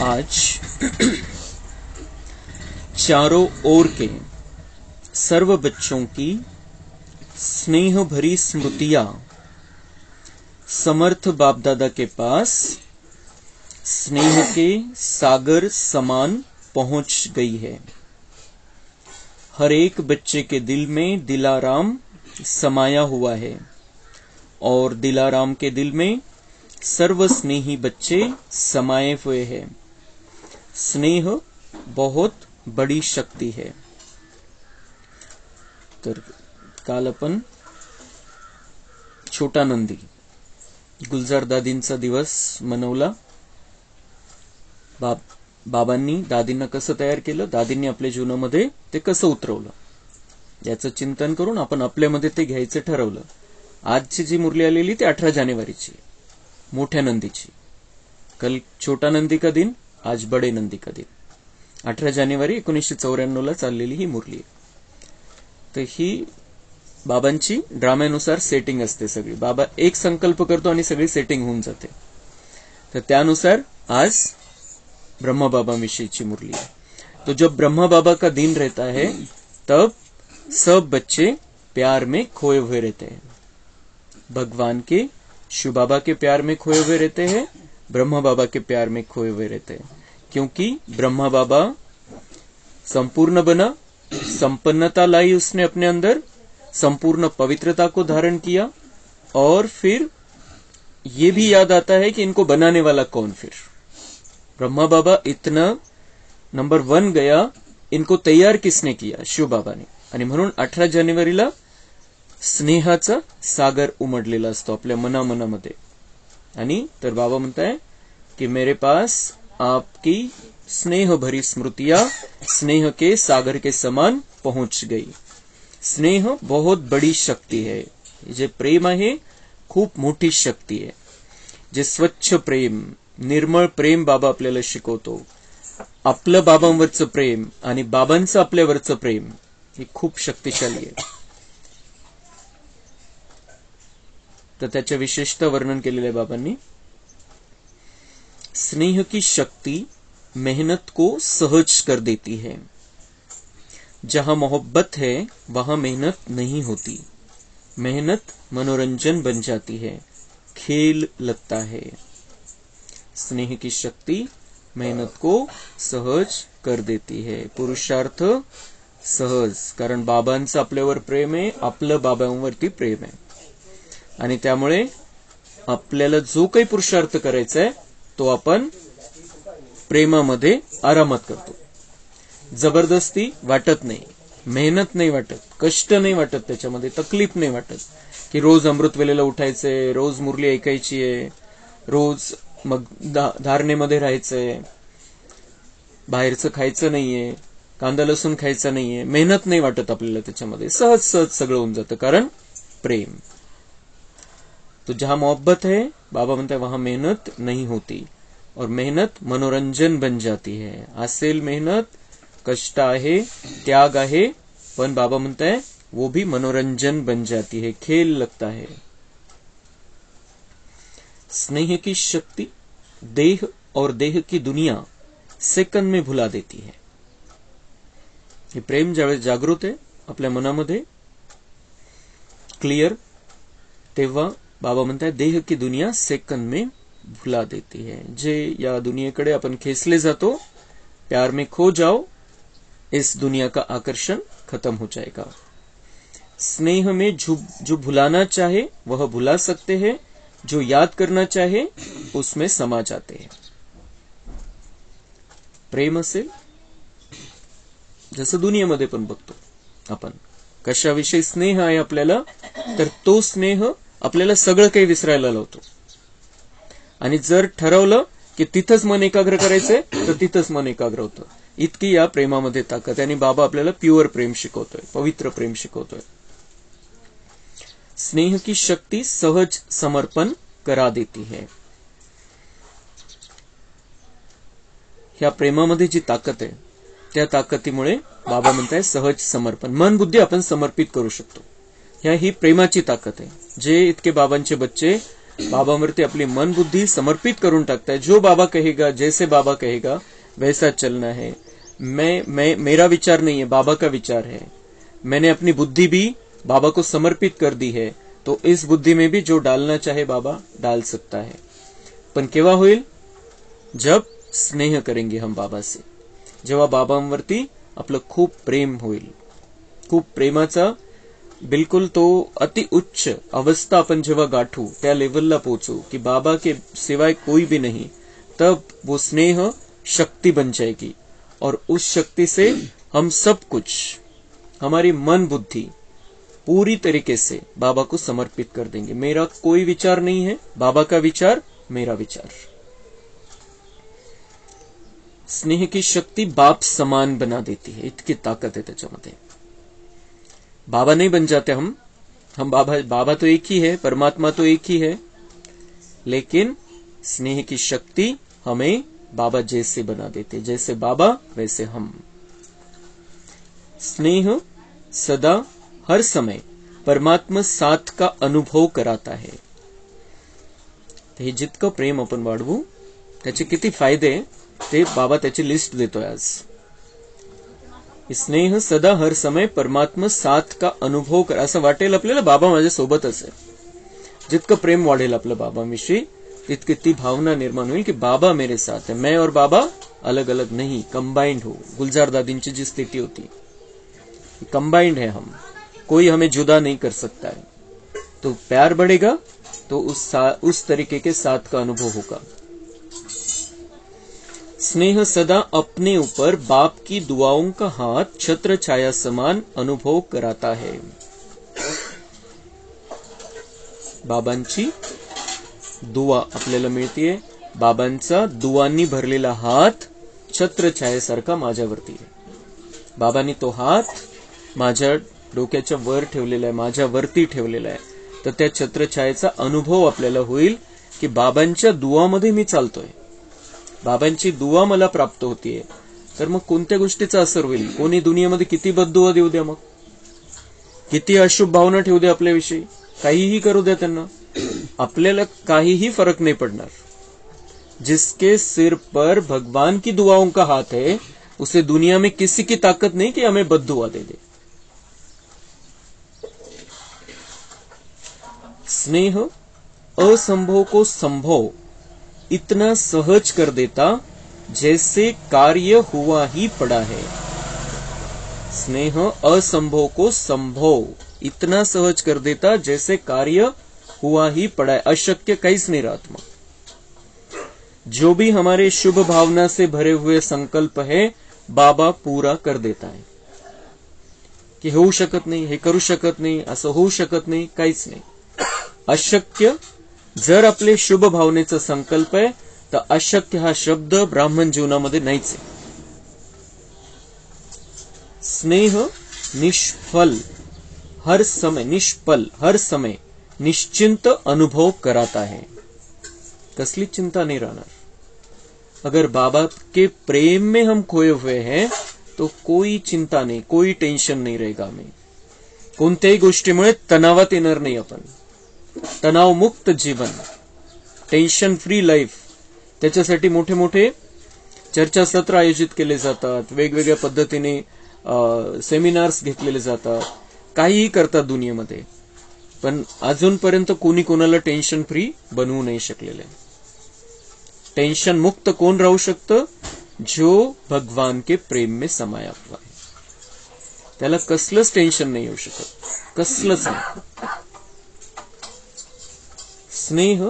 आज चारों ओर के सर्व बच्चों की स्नेह भरी स्मृतियां समर्थ बाप दादा के पास स्नेह के सागर समान पहुंच गई है। हर एक बच्चे के दिल में दिलाराम समाया हुआ है और दिलाराम के दिल में सर्व स्नेही बच्चे समाये हुए हैं। स्नेह बहुत बड़ी शक्ती है। तर काल आपण छोटा नंदी गुलजार दादींचा दिवस मनवला। बाबांनी दादींना कसं तयार केलं, दादींनी आपल्या जीवनामध्ये ते कसं उतरवलं, याचं चिंतन करून आपण आपल्यामध्ये ते घ्यायचं ठरवलं। आजची जी मुरली आलेली ती 18 जानेवारीची मोठ्या नंदीची। कल छोटा नंदी का दिन, आज बडे नंदी का दिन। 18 जानेवारी 1994 ला चाललेली ही मुरली आहे। तर ही बाबांची ड्राम्यानुसार सेटिंग असते सगळी। बाबा एक संकल्प करतो आणि सगळी सेटिंग होऊन जाते। तर त्यानुसार आज ब्रह्मा बाबा विषयी मुरली है। तो जब ब्रह्मा बाबा का दिन रहता है तब सब बच्चे प्यार में खोए हुए रहते हैं। भगवान के शिव बाबा के प्यार में खोए हुए रहते हैं, ब्रह्मा बाबा के प्यार में खोए हुए रहते हैं। क्योंकि ब्रह्मा बाबा संपूर्ण बना, संपन्नता लाई उसने अपने अंदर, संपूर्ण पवित्रता को धारण किया। और फिर ये भी याद आता है कि इनको बनाने वाला कौन। फिर ब्रह्मा बाबा इतना नंबर 1 गया, इनको तैयार किसने किया, शिव बाबा ने। आणि म्हणून 18 जानेवारीला स्नेहाचा सागर उमडलेला असतो आपल्या मनामनामध्ये। आणि तर बाबा म्हणताय कि मेरे पास आपकी स्नेह भरी स्मृतियां स्नेह के सागर के समान पहुंच गई। स्नेह बहुत बड़ी शक्ती है। जे प्रेम आहे खूप मोठी शक्ती आहे। जे स्वच्छ प्रेम, निर्मळ प्रेम बाबा आपल्याला शिकवतो। आपलं बाबांवरचं प्रेम आणि बाबांचं आपल्यावरचं प्रेम हे खूप शक्तिशाली आहे। तर त्याच्या विशेषता वर्णन केलेले बाबांनी। स्नेह की शक्ति मेहनत को सहज कर देती है। जहां मोहब्बत है वहां मेहनत नहीं होती। मेहनत मनोरंजन बन जाती है, खेल लगता है। स्नेह की शक्ति मेहनत को सहज कर देती है। पुरुषार्थ सहज, कारण बाबांचं आपल्यावर प्रेम आहे, आपलं बाबांवरती प्रेम आहे। आणि त्यामुळे आपल्याला जो काही पुरुषार्थ करायचा आहे तो आपण प्रेमामध्ये आरामात करतो। जबरदस्ती वाटत नाही, मेहनत नाही वाटत, कष्ट नाही वाटत, त्याच्यामध्ये तकलीफ नाही वाटत की रोज अमृत वेळेला उठायचंय, रोज मुरली ऐकायची आहे, रोज मग धारणेमध्ये राहायचंय, बाहेरचं खायचं नाहीये, कांदा लसूण खायचा नाहीये। मेहनत नाही वाटत आपल्याला त्याच्यामध्ये, सहज सहज सगळं होऊन जातं, कारण प्रेम। तो जहां मोहब्बत है बाबा म्हणता है वहां मेहनत नहीं होती और मेहनत मनोरंजन बन जाती है। असेल मेहनत, कष्ट आहे, त्याग आहे, पण बाबा म्हणता है वो भी मनोरंजन बन जाती है, खेल लगता है। स्नेह की शक्ति देह और देह की दुनिया सेकंद में भुला देती है। हे प्रेम ज्यावेळेस जागृत आहे आपल्या मनामध्ये क्लियर, तेव्हा बाबा म्हणताय देह की दुनिया सेकंद में भुला देती है। जे या दुनियेकडे आपण खेचले जातो, प्यार में खो जाओ, इस दुनिया का आकर्षण खत्म हो जाएगा। स्नेह में जो भुलाना चाहे वह भुला सकते हैं, जो याद करना चाहे उसमें समा जाते हैं। प्रेम असेल, जसं दुनियेमध्ये पण बघतो आपण, कशाविषयी स्नेह आहे आपल्याला, तर तो स्नेह आपल्याला सगळं काही विसरायला लावतो। आणि जर ठरवलं की तिथंच मन एकाग्र करायचंय तर तिथंच मन एकाग्र होतं। इतकी या प्रेमामध्ये ताकद आहे। आणि बाबा आपल्याला प्युअर प्रेम शिकवतोय, पवित्र प्रेम शिकवतोय। स्नेह की शक्ति सहज समर्पण करा देती है। ह्या प्रेमामध्ये जी ताकद आहे त्या ताकदीमुळे बाबा म्हणताय सहज समर्पण, मन बुद्धी आपण समर्पित करू शकतो। ह्या ही प्रेमाची ताकद आहे। जे इतके बाबांचे बच्चे बाबांवरती आपली मन बुद्धी समर्पित करून टाकताय. जो बाबा कहेगा, जैसे बाबा कहेगा वैसा चलना है. मेरा विचार नहीं है, बाबा का विचार है. मैंने अपनी बुद्धि भी बाबा को समर्पित कर दी है, तो इस बुद्धि में भी जो डालना चाहे बाबा डाल सकता है. पण केव्हा होईल? जब स्नेह करेंगे हम बाबा से, जेव्हा बाबांवरती आपलं खूप प्रेम होईल. खूप प्रेमाचा बिल्कुल तो अति उच्च अवस्था अपन जेव्हा गाठू, त्या लेवलला पोहोचू कि बाबा के सिवाय कोई भी नहीं, तब वो स्नेह शक्ति बन जाएगी. और उस शक्ति से हम सब कुछ, हमारी मन बुद्धि पूरी तरीके से बाबा को समर्पित कर देंगे. मेरा कोई विचार नहीं है, बाबा का विचार मेरा विचार. स्नेह की शक्ती बाप समान बना देती है. इतकी ताकद है त्याच्यामध्ये. बाबा नहीं बन जाते हम बाबा तो एक ही है, परमात्मा तो एक ही है, लेकिन स्नेह की शक्ति हमें बाबा जैसे बना देते. जैसे बाबा वैसे हम. स्नेह सदा हर समय परमात्मा साथ का अनुभव कराता है. हे जितकं प्रेम आपण वाढवू त्याचे किती फायदे ते बाबा त्याची लिस्ट देतोय आज. स्नेह सदा हर समय परमात्मा साथ का अनुभव कर. असं वाटेल आपल्याला बाबा माझ्या सोबतच आहे. जितकं प्रेम वाढेल आपलं बाबांविषयी तितकी ती भावना निर्माण होईल की बाबा मेरे साथ है, मैं और बाबा अलग अलग नहीं, कंबाइंड हो. गुलजार दादींची जी स्थिति होती, कंबाइंड है हम, कोई हमें जुदा नहीं कर सकता है. तो प्यार बढ़ेगा तो उस तरीके के साथ का अनुभव होगा. स्नेह सदा अपने ऊपर बाप की दुआओं का हाथ छत्र छाया समान अनुभव कराता है. बाबांची दुआ आपल्याला मिळतीये. बाबांचा दुआंनी भरलेला हात छत्र छायेसारखा माझ्यावरती आहे. बाबांनी तो हात माझ्या डोक्याच्या वर ठेवलेला आहे, माझ्यावरती ठेवलेला आहे. तर त्या छत्रछायेचा अनुभव आपल्याला होईल की बाबांच्या दुआमध्ये मी चालतोय, बाबांची दुआ मला प्राप्त होतीये. तर मग कोणत्या गोष्टीचा असर होईल? कोणी दुनियेमध्ये किती बद्दुआ देऊ द्या, मग किती अशुभ भावना ठेवू द्या आपल्याविषयी, काहीही करू द्या त्यांना, आपल्याला काहीही फरक नहीं पड़ना. जिसके सिर पर भगवान की दुआओं का हाथ है, उसे दुनिया में किसी की ताकत नहीं कि हमें बद्दुआ दे दे. स्नेह असंभव को संभव इतना सहज कर देता जैसे कार्य हुआ ही पड़ा है. स्नेह असंभव को संभव इतना सहज कर देता जैसे कार्य हुआ ही पड़ा है. अशक्य काहीच नहीं राहत. मग जो भी हमारे शुभ भावना से भरे हुए संकल्प है, बाबा पूरा कर देता है. कि होऊ शकत नाही, हे करू शकत नाही, असं होऊ शकत नाही, काहीच नाही. अशक्य जर आपले शुभ भावनेचा संकल्प आहे तर अशक्य हा शब्द ब्राह्मण जीवनामध्ये नाहीच आहे. स्नेह निष्फल हर समय, निष्फल हर समय निश्चिंत अनुभव कराता है. कसली चिंता नहीं रहना. अगर बाबा के प्रेम में हम खोए हुए हैं तो कोई चिंता नहीं, कोई टेंशन नहीं रहेगा. हमें कोणत्याही गोष्टीमुळे तणावात येणार नाही. आपण तणावमुक्त जीवन, टेन्शन फ्री लाईफ, त्याच्यासाठी मोठे मोठे चर्चासत्र आयोजित केले जातात, वेगवेगळ्या पद्धतीने सेमिनार्स घेतलेले जातात, काहीही करतात दुनियेमध्ये. पण अजूनपर्यंत कोणी कोणाला टेन्शन फ्री बनवू नाही शकलेले. टेंशन मुक्त कौन राहू शकतं? जो भगवान के प्रेम में समाया हुआ है. त्याला कसलंच टेंशन नाही येऊ शकत, कसलंच नाही. स्नेह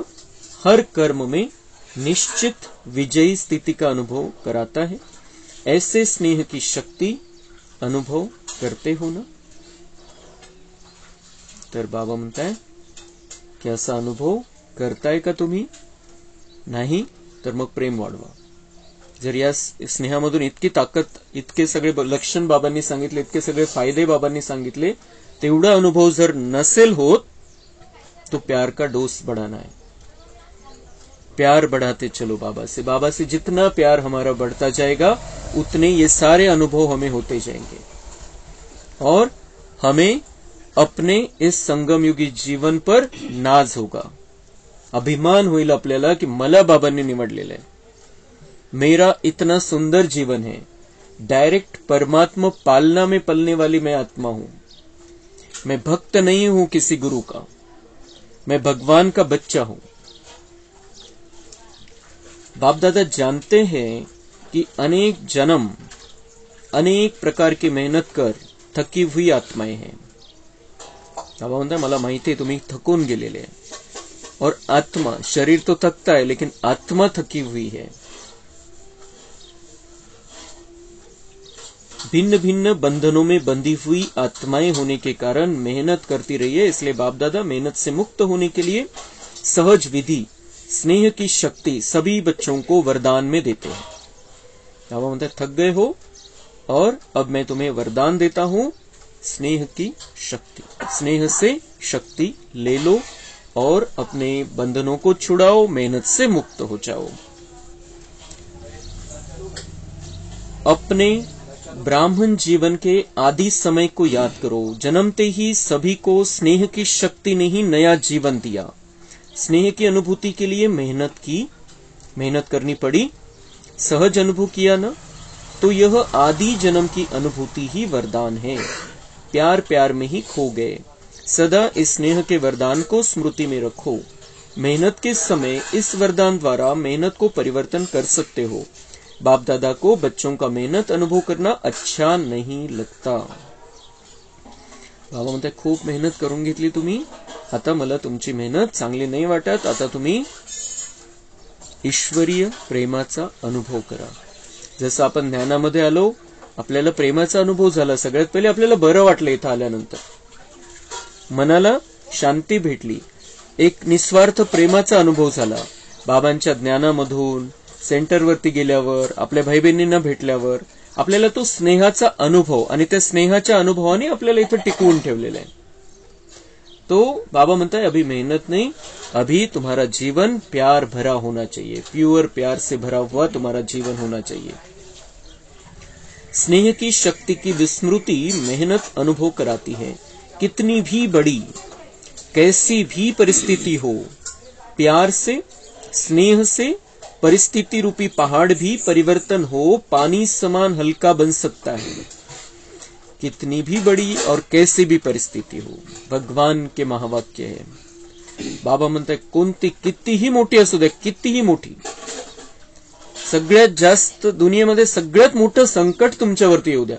हर कर्म में निश्चित विजयी स्थिति का अनुभव कराता है. ऐसे स्नेह की शक्ति अनुभव करते हो ना. तर बाबा म्हणताय की असा अनुभव करताय का तुम्ही? नाही तर मग प्रेम वाढवा. जर या स्नेहामधून इतकी ताकद, इतके सगळे लक्षण बाबांनी सांगितले, इतके सगळे फायदे बाबांनी सांगितले, तेवढा अनुभव जर नसेल होत तो प्यार का डोज बढ़ाना है. प्यार बढ़ाते चलो बाबा से. बाबा से जितना प्यार हमारा बढ़ता जाएगा उतने ये सारे अनुभव हमें होते जाएंगे और हमें अपने इस संगम युगी जीवन पर नाज होगा. अभिमान होईल आपल्याला की मला बाबांनी निवडलेलं आहे. मेरा इतना सुंदर जीवन है, डायरेक्ट परमात्मा पालना में पलने वाली मैं आत्मा हूं. मैं भक्त नहीं हूं किसी गुरु का, मैं भगवान का बच्चा हूं. बाप दादा जानते हैं कि अनेक जन्म अनेक प्रकार की मेहनत कर थकी हुई आत्माएं हैं. बाबा म्हणतात मला माहिती आहे तुम्ही थकून गेलेले आहे. और आत्मा, शरीर तो थकता है लेकिन आत्मा थकी हुई है. भिन्न भिन्न बंधनों में बंधी हुई आत्माएं होने के कारण मेहनत करती रही है. इसलिए बाप दादा मेहनत से मुक्त होने के लिए सहज विधि, स्नेह की शक्ति सभी बच्चों को वरदान में देते हैं. बाबा म्हणतात थक गए हो और अब मैं तुम्हें वरदान देता हूं, स्नेह की शक्ति. स्नेह से शक्ति ले लो और अपने बंधनों को छुड़ाओ, मेहनत से मुक्त हो जाओ. अपने ब्राह्मण जीवन के आदि समय को याद करो. जन्मते ही सभी को स्नेह की शक्ति ने ही नया जीवन दिया. स्नेह की अनुभूति के लिए मेहनत करनी पड़ी. सहज अनुभव किया ना, तो यह आदि जन्म की अनुभूति ही वरदान है. प्यार प्यार में ही खो गए. सदा इस स्नेह के वरदान को स्मृति में रखो. मेहनत के समय इस वरदान द्वारा मेहनत को परिवर्तन कर सकते हो. बाप दादा को बच्चों का मेहनत अनुभव करना अच्छा नहीं लगता. बाबा म्हणतात खूप मेहनत करून घेतली तुम्ही, आता मला तुमची मेहनत चांगली नाही वाटत. आता तुम्ही ईश्वरीय प्रेमाचा अनुभव करा. जसं आपण ज्ञानामध्ये आलो, आपल्याला प्रेमाचा अनुभव झाला. सगळ्यात पहिले आपल्याला बरं वाटलं इथं आल्यानंतर, मनाला शांती भेटली, एक निस्वार्थ प्रेमाचा अनुभव झाला. बाबांच्या ज्ञानामधून सेंटरवरती गेल्यावर, आपल्या भाई बहिणींना भेटल्यावर आपल्याला तो स्नेहाचा अनुभव, आणि त्या स्नेहाच्या अनुभवाने आपल्याला इथं टिकवून ठेवलेला आहे. तो बाबा म्हणता है अभी मेहनत नहीं, अभी तुम्हारा जीवन प्यार भरा होना चाहिए. प्योर प्यार से भरा हुआ तुम्हारा जीवन होना चाहिए. स्नेह की शक्ति की विस्मृति मेहनत अनुभव कराती है. कितनी भी बड़ी कैसी भी परिस्थिति हो, प्यार से स्नेह से परिस्थिति रूपी पहाड़ भी परिवर्तन हो पानी समान हल्का बन सकता है. कितनी भी बड़ी और कैसी भी परिस्थिती हो, भगवान के महावाक्य है. बाबा म्हणतात कोणती कितीही मोठी असू द्या, कितीही मोठी, सगळ्यात जास्त दुनियेमध्ये सगळ्यात मोठं संकट तुमच्यावरती येऊ द्या,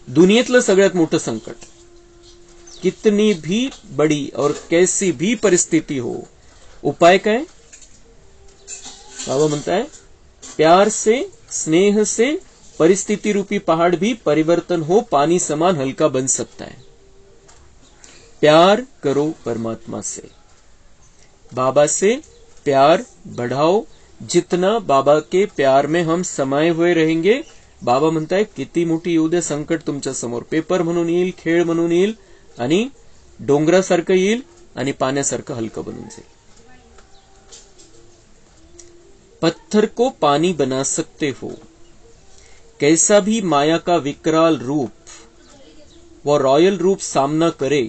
दुनियेतलं सगळ्यात मोठं संकट, कितनी भी बड़ी और कैसी भी परिस्थिति हो, उपाय काय? बाबा म्हणताय प्यार से स्नेह से परिस्थिति रूपी पहाड़ भी परिवर्तन हो पानी समान हल्का बन सकता है. प्यार करो परमात्मा से, बाबा से प्यार बढ़ाओ. जितना बाबा के प्यार में हम समाये हुए रहेंगे, बाबा म्हणताय किती मोठी येऊ द्या संकट तुमच्या समोर, पेपर म्हणून येईल, खेळ म्हणून येईल, आणि डोंगरासारखं येईल आणि पाण्यासारखं हलकं बनून जाईल. पत्थर को पानी बना सकते हो. कैसा भी माया का विकराल रूप व रॉयल रूप सामना करे,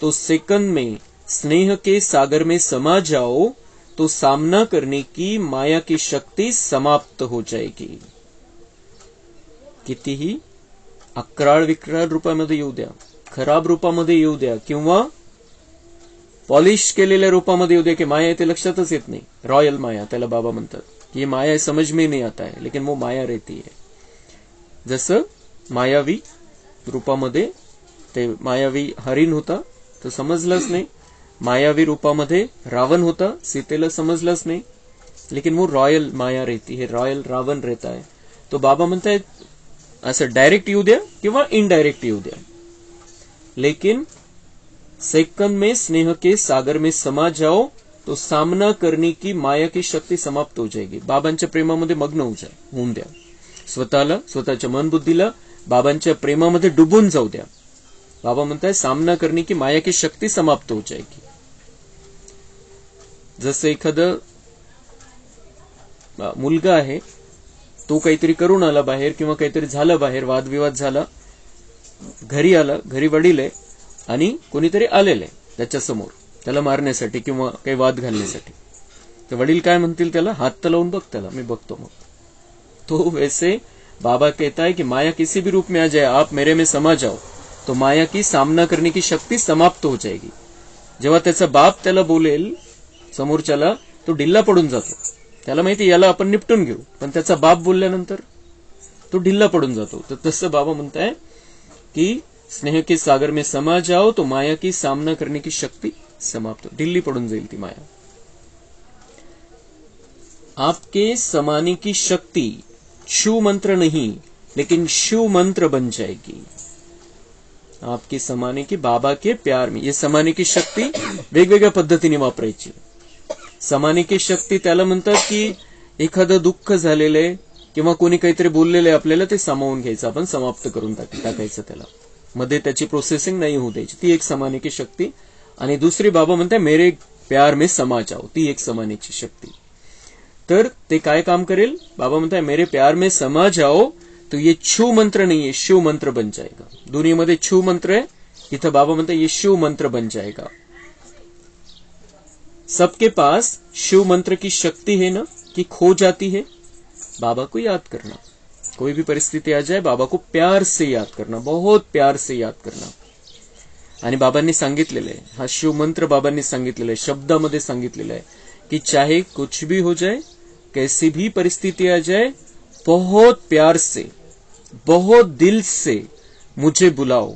तो सेकंड में स्नेह के सागर में समा जाओ, तो सामना करने की माया की शक्ति समाप्त हो जाएगी. कितीही अक्राळ विक्राळ रूपामध्ये येऊ द्या, खराब रूपामध्ये येऊ द्या, किंवा पॉलिश केलेल्या रूपामध्ये येऊ द्या, की माया ते लक्षातच येत नाही. रॉयल माया त्याला बाबा म्हणतात. ये माया समझ में नहीं आता है, लेकिन वो माया रहती है. जसं मायावी रूपामध्ये ते मायावी हरिण होता, तो समजलंच नाही. मायावी रूपामध्ये रावण होता, सीतेला समजलंच नाही, लेकिन वो रॉयल माया रहती है, रॉयल रावण रहता है. तो बाबा म्हणतायत असं डायरेक्ट येऊ द्या किंवा इनडायरेक्ट येऊ द्या, लेकिन सेकंड में स्नेह के सागर में समा जाओ, तो सामना करने की माया की शक्ती समाप्त हो जाएगी. बाबांच्या प्रेमामध्ये मग्न होऊन द्या. स्वतःला, स्वतःच्या मन बुद्धीला बाबांच्या प्रेमामध्ये डुबून जाऊ द्या. बाबा म्हणताय सामना करने की माया की शक्ती समाप्त हो जाएगी. जसं एखादं मुलगा आहे, तो काहीतरी करून आला बाहेर, किंवा काहीतरी झालं बाहेर, वादविवाद झाला, घरी आला, घरी वडील आहे आणि कोणीतरी आलेलं आहे त्याच्या समोर त्याला मारण्यासाठी किंवा काही वाद घालण्यासाठी. तर वडील काय म्हणतील त्याला, हात तर लावून बघ त्याला, मी बघतो मग. तो वैसे बाबा कहता है कि माया किसी भी रूप में आ जाए, आप मेरे में समा जाओ, तो माया की सामना करने की शक्ती समाप्त हो जाएगी. जेव्हा त्याचा बाप त्याला बोलेल समोरच्याला, तो ढिल्ला पडून जातो. त्याला माहिती याला आपण निपटून घेऊ, पण त्याचा बाप बोलल्यानंतर तो ढिल्ला पडून जातो. तर तसं बाबा म्हणताय की स्नेह के सागर में समा जाओ, तो माया की सामना करने की शक्ति समाप्त, ढिल्ली पडून जाईल ती माया. आपके समाने की शक्ति शिव मंत्र नहीं, लेकिन शिव मंत्र बन जाएगी. आपके समाने की, बाबा के प्यार में. ये समाने की शक्ती वेगवेगळ्या पद्धतीने वापरायची. समाने की शक्ती त्याला म्हणतात की एखादं दुःख झालेलं किंवा कोणी काहीतरी बोललेलं आहे आपल्याला, ते सामावून घ्यायचं, आपण समाप्त करून टाकायचं त्याला, मध्ये त्याची प्रोसेसिंग नाही होऊ द्यायची. ती एक समाने की शक्ती. आणि दुसरी बाबा म्हणताय मेरे प्यार में समा जाओ, ती एक समानेची शक्ती. तर ते काय काम करेल, बाबा म्हणताय मेरे प्यार में समा जाओ, तो ये छू मंत्र नहीं है, शिव मंत्र बन जाएगा. दुनियेमध्ये छू मंत्र आहे, इथं बाबा म्हणताय ये शिव मंत्र बन जाएगा. सबके पास शिव मंत्र की शक्ति है ना, कि खो जाती है. बाबा को याद करना, कोई भी परिस्थिति आ जाए बाबा को प्यार से याद करना, बहुत प्यार से याद करना. आणि बाबांनी सांगितलेलं आहे, हा शिव मंत्र बाबांनी सांगितलेला आहे, शब्दामध्ये सांगितलेला आहे कि चाहे कुछ भी हो जाए, कैसी भी परिस्थिति आ जाए, बहुत प्यार से, बहुत दिल से मुझे बुलाओ.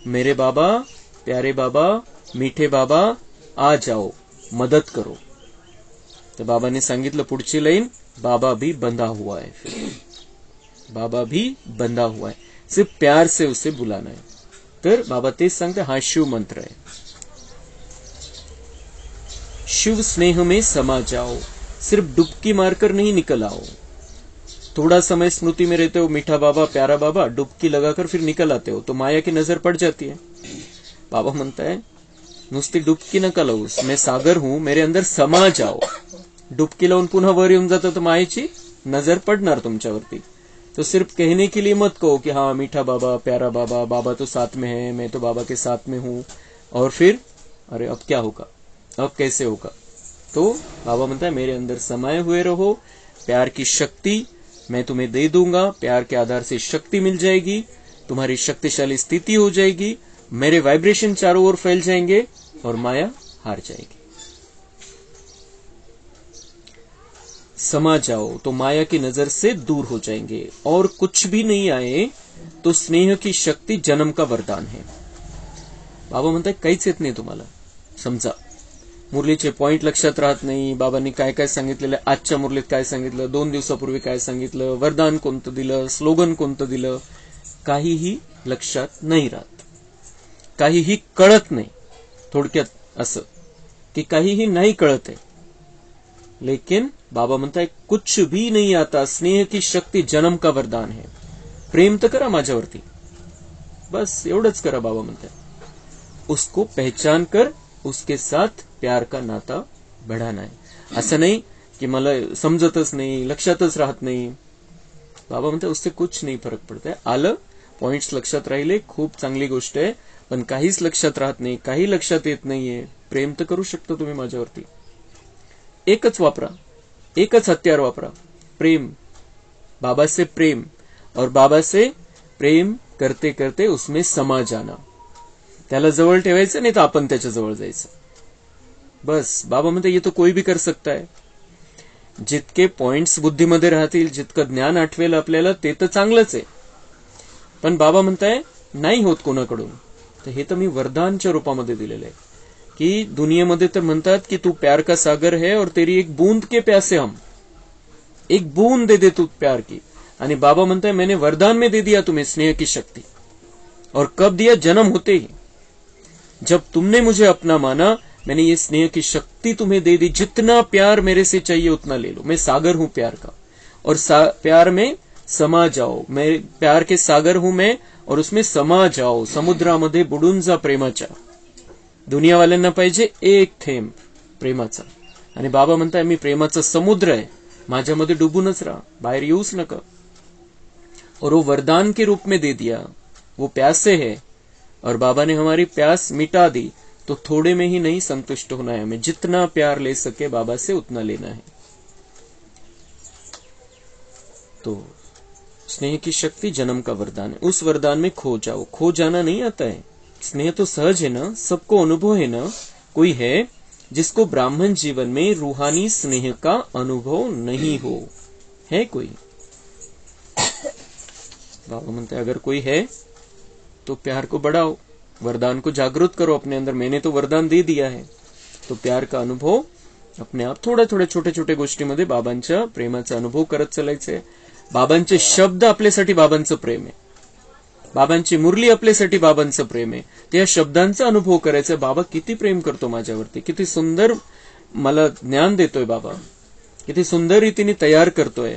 मेरे बाबा, प्यारे बाबा, मीठे बाबा, आ जाओ, मदत करो. तर बाबांनी सांगितलं पुढची लाईन, बाबा भी बंधा हुआ है. बाबा भी बंधा हुआ है, सिर्फ प्यार से उसे बुलाना है. तर बाबा तेच सांगते, हा शिव मंत्र आहे. शिव स्नेह में समा जाओ, सिर्फ डुबकी मारकर नहीं निकल आओ. थोड़ा समय स्मृति में रहते हो, मीठा बाबा, प्यारा बाबा, डुबकी लगाकर फिर निकल आते हो, तो माया की नजर पड़ जाती है. बाबा म्हणता है नुसती डुबकी नका लावू, मैं सागर हूं, मेरे अंदर समा जाओ. डुबकी लावून पुन्हा वर येऊन जातं तर मायेची नजर पडणार तुमच्यावरती. तो सिर्फ कहने के लिए मत कहो कि हाँ मीठा बाबा, प्यारा बाबा, बाबा तो साथ में है, मैं तो बाबा के साथ में हूं, और फिर अरे अब क्या होगा, अब कैसे होगा. तो बाबा म्हणता है मेरे अंदर समाये हुए रहो, प्यार की शक्ति मैं तुम्हें दे दूंगा, प्यार के आधार से शक्ति मिल जाएगी, तुम्हारी शक्तिशाली स्थिति हो जाएगी, मेरे वाइब्रेशन चारों ओर फैल जाएंगे और माया हार जाएगी. समा जाओ तो माया की नजर से दूर हो जाएंगे, और कुछ भी नहीं आए तो स्नेह की शक्ती जन्म का वरदान है. बाबा म्हणतात काहीच येत नाही तुम्हाला, समजा मुरलीचे पॉइंट लक्षात राहत नाही, बाबांनी काय काय सांगितलेलं, आजच्या मुरलीत काय सांगितलं, 2 दिवसापूर्वी काय सांगितलं, वरदान कोणतं दिलं, स्लोगन कोणतं दिलं, काहीही लक्षात नाही राहत, काहीही कळत नाही. थोडक्यात असं की काहीही नाही कळत आहे. लेकिन बाबा म्हणता है कुछ भी नहीं आता, स्नेह की शक्ति जन्म का वरदान है. प्रेम तर करा माझ्यावरती, बस एवढंच करा. बाबा म्हणता है उसको पहचान कर उसके साथ प्यार का नाता बढ़ाना है. असं नाही की मला समजतच नाही, लक्षातच राहत नाही. बाबा म्हणतात उससे कुछ नहीं फरक पडता है. आलं पॉइंट्स लक्षात राहिले, खूप चांगली गोष्ट आहे, पण काहीच लक्षात राहत नाही, काही लक्षात येत नाहीये. प्रेम तर करू शकता तुम्ही माझ्यावरती, एकच वापरा, एकच हत्यार वापरा, प्रेम. बाबा से प्रेम, और बाबा से प्रेम करते करते उसमें समा जाना. त्याला जवळ ठेवायचं नाही तर आपण त्याच्या जवळ जायचं, बस. बाबा म्हणते ये तो कोई भी कर सकता है. जितके पॉइंट्स बुद्धीमध्ये राहतील, जितकं ज्ञान आठवेल आपल्याला ते तर चांगलंच आहे, पण बाबा म्हणताय नाही होत कोणाकडून. तर हे तर मी वरदानच्या रूपामध्ये दिलेलं आहे की दुनियेमध्ये तर म्हणतात की तू प्यार का सागर है और तेरी एक बूंद के प्यासे हम, एक बूंद दे दे तू प्यार की. आणि बाबा म्हणता है मैंने वरदान में दे दिया तुम्हें स्नेह की शक्ति. और कब दिया, जन्म होते ही. जब तुमने मुझे अपना माना, मैंने ये स्नेह की शक्ति तुम्हें दे दी. जितना प्यार मेरे से चाहिए उतना ले लो, मैं सागर हूं प्यार का, और प्यार में समा जाओ. मैं प्यार के सागर हूं मैं, और उसमें समा जाओ. समुद्रामध्ये बुडून जा प्रेमाच्या. दुनियावाल्यांना पाहिजे एक थेंब प्रेमाचा. आणि बाबा म्हणताय मी प्रेमाचा समुद्र आहे, माझ्यामध्ये डुबूनच राहा, बाहेर येऊच नका. और वो वरदान के रूप में दे दिया, वो प्यासे है, और बाबा ने हमारी प्यास मिटा दी. तो थोड़े में ही नहीं संतुष्ट होना है हमें, जितना प्यार ले सके बाबा से उतना लेना है। तो स्नेह की शक्ति जन्म का वरदान है, उस वरदान में खो जाओ। खो जाना नहीं आता है, स्नेह तो सहज है ना, सबको अनुभव है ना। कोई है जिसको ब्राह्मण जीवन में रूहानी स्नेह का अनुभव नहीं हो? है कोई? बाबा म्हणते अगर कोई है तो प्यार को बढ़ाओ, वरदान को जागृत करो अपने अंदर। मैंने तो वरदान दे दिया है, तो प्यार का अनुभव अपने आप थोड्या थोड्या छोट्या छोट्या गोष्टीमध्ये बाबांच्या प्रेमाचा अनुभव करत चालायचे। बाबांचे शब्द आपल्यासाठी बाबांचं प्रेम आहे, बाबांची मुरली आपल्यासाठी बाबांचं प्रेम आहे। त्या शब्दांचा अनुभव करायचा, बाबा किती प्रेम करतो माझ्यावरती, किती सुंदर मला ज्ञान देतोय बाबा, किती सुंदर रीतीने तयार करतोय।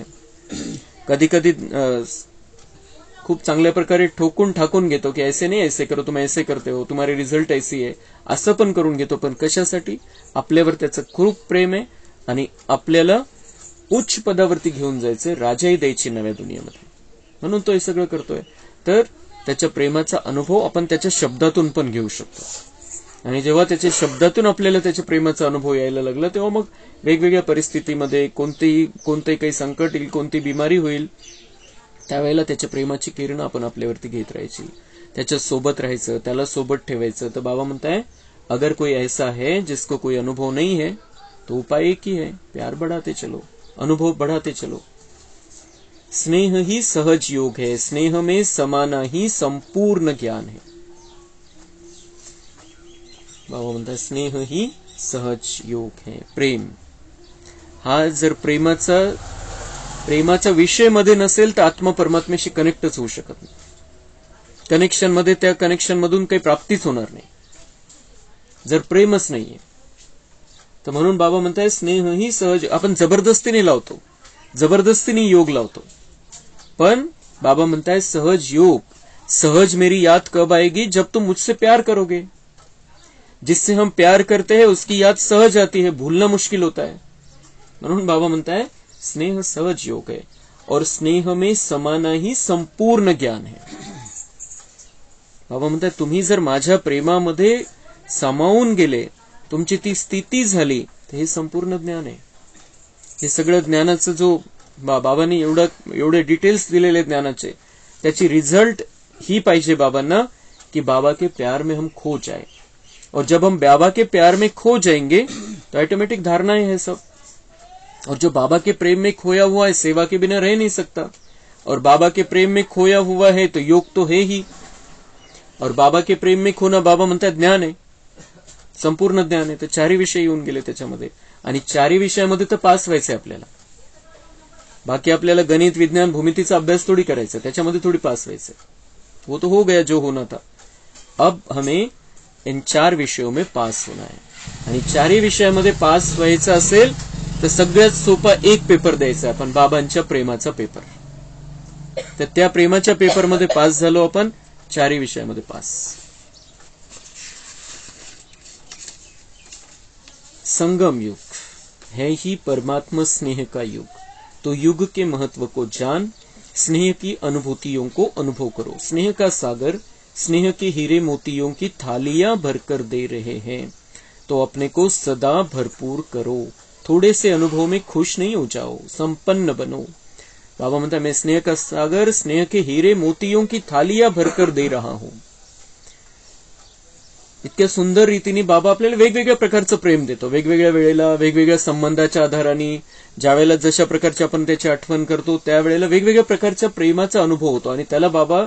कधी कधी खूप चांगल्या प्रकारे ठोकून ठाकून घेतो की ऐसे नाही ऐसे करो, तुम ऐसे करते हो, तुम्हारे रिझल्ट ऐसी आहे, असं पण करून घेतो। पण कशासाठी? आपल्यावर त्याचं खूप प्रेम आहे आणि आपल्याला उच्च पदावरती घेऊन जायचंय, राजाही द्यायची नव्या दुनियेमध्ये, म्हणून तो हे सगळं करतोय। तर त्याच्या प्रेमाचा अनुभव आपण त्याच्या शब्दातून पण घेऊ शकतो। आणि जेव्हा त्याच्या शब्दातून आपल्याला त्याच्या प्रेमाचा अनुभव यायला लागला, तेव्हा मग वेगवेगळ्या परिस्थितीमध्ये कोणतेही काही संकट येईल, कोणती बिमारी होईल, त्यावेळेला त्याच्या प्रेमाची किरण आपण आपल्यावरती घेत राहायची, त्याच्या सोबत राहायचं, त्याला सोबत ठेवायचं। तर बाबा म्हणताय अगर कोई ऐसा है जिसको कोई अनुभव नहीं है तो उपाय एक ही है, प्यार बढ़ाते चलो, अनुभव बढ़ाते चलो। स्नेह ही सहज योग है, स्नेह में समाना ही संपूर्ण ज्ञान है। बाबा म्हणतात स्नेह ही सहज योग है। प्रेम हा जर प्रेमाचा विषय मध्ये नसेल तर आत्मा परमात्म्याशी कनेक्टच होऊ शकत नाही। कनेक्शन मध्ये त्या कनेक्शन मधून काही प्राप्तीच होणार नाही जर प्रेमच नाहीये। तर म्हणून बाबा म्हणताय स्नेह ही सहज, आपण जबरदस्तीने लावतो, जबरदस्तीने योग लावतो, पण बाबा म्हणताय सहज योग। सहज मेरी याद कब आएगी? जब तुम मुझसे प्यार करोगे। जिससे हम प्यार करते हैं उसकी याद सहज आती है, भूलना मुश्किल होता है। म्हणून बाबा म्हणताय स्नेह सहज योग है और स्नेह में समाना ही संपूर्ण ज्ञान है। बाबा म्हणताय तुम्ही जर माझ्या प्रेमामध्ये सामावून गेले, तुमची ती स्थिती झाली, तर हे संपूर्ण ज्ञान आहे। हे सगळं ज्ञानाचं जो बाबांनी एवढे डिटेल्स दिलेले ज्ञानाचे, त्याची रिझल्ट ही पाहिजे बाबांना कि बाबा के प्यार में हम खो जाए। और जब हम बाबा के प्यार में खो जाएंगे तो ऑटोमेटिक धारणा है सब। और जो बाबा के प्रेम में खोया हुआ है सेवा के बिना रह नहीं सकता, और बाबा के प्रेम में खोया हुआ है तो योग तो है ही। और बाबा के प्रेम में खोना बाबा म्हणतात ज्ञान आहे, संपूर्ण ज्ञान आहे। तर चारही विषय येऊन गेले त्याच्यामध्ये, आणि चारही विषयामध्ये तर पास व्हायचंय आपल्याला। बाकी आपल्याला गणित विज्ञान भूमितीचा अभ्यास थोडी करायचा, त्याच्यामध्ये थोडी पास व्हायचंय, वो तो हो गया जो होना था। अब हमें इन 4 विषयों में पास होना है। आणि चारही विषयामध्ये पास व्हायचं असेल तर सगळ्यात सोपा एक पेपर द्यायचा आपण, बाबांच्या प्रेमाचा पेपर। तर त्या प्रेमाच्या पेपरमध्ये पास झालो आपण, चारही विषयामध्ये पास। संगम युग है ही परमात्मा स्नेह का युग, तो युग के महत्व को जान, स्नेह की अनुभूतियों को अनुभव करो। स्नेह का सागर स्नेह के हीरे मोतियों की थालियां भरकर दे रहे हैं, तो अपने को सदा भरपूर करो। थोड़े से अनुभव में खुश नहीं हो जाओ, संपन्न बनो। बाबा म्हणता मैं स्नेह का सागर स्नेह के हीरे मोतियों की थालियां भरकर दे रहा हूं। इतक्या सुंदर रीतीने बाबा आपल्याला वेगवेगळ्या प्रकारचं प्रेम देतो, वेगवेगळ्या वेळेला वेगवेगळ्या संबंधाच्या आधाराने। ज्या वेळेला जशा प्रकारची आपण त्याची आठवण करतो त्यावेळेला वेगवेगळ्या प्रकारच्या प्रेमाचा अनुभव होतो, आणि त्याला बाबा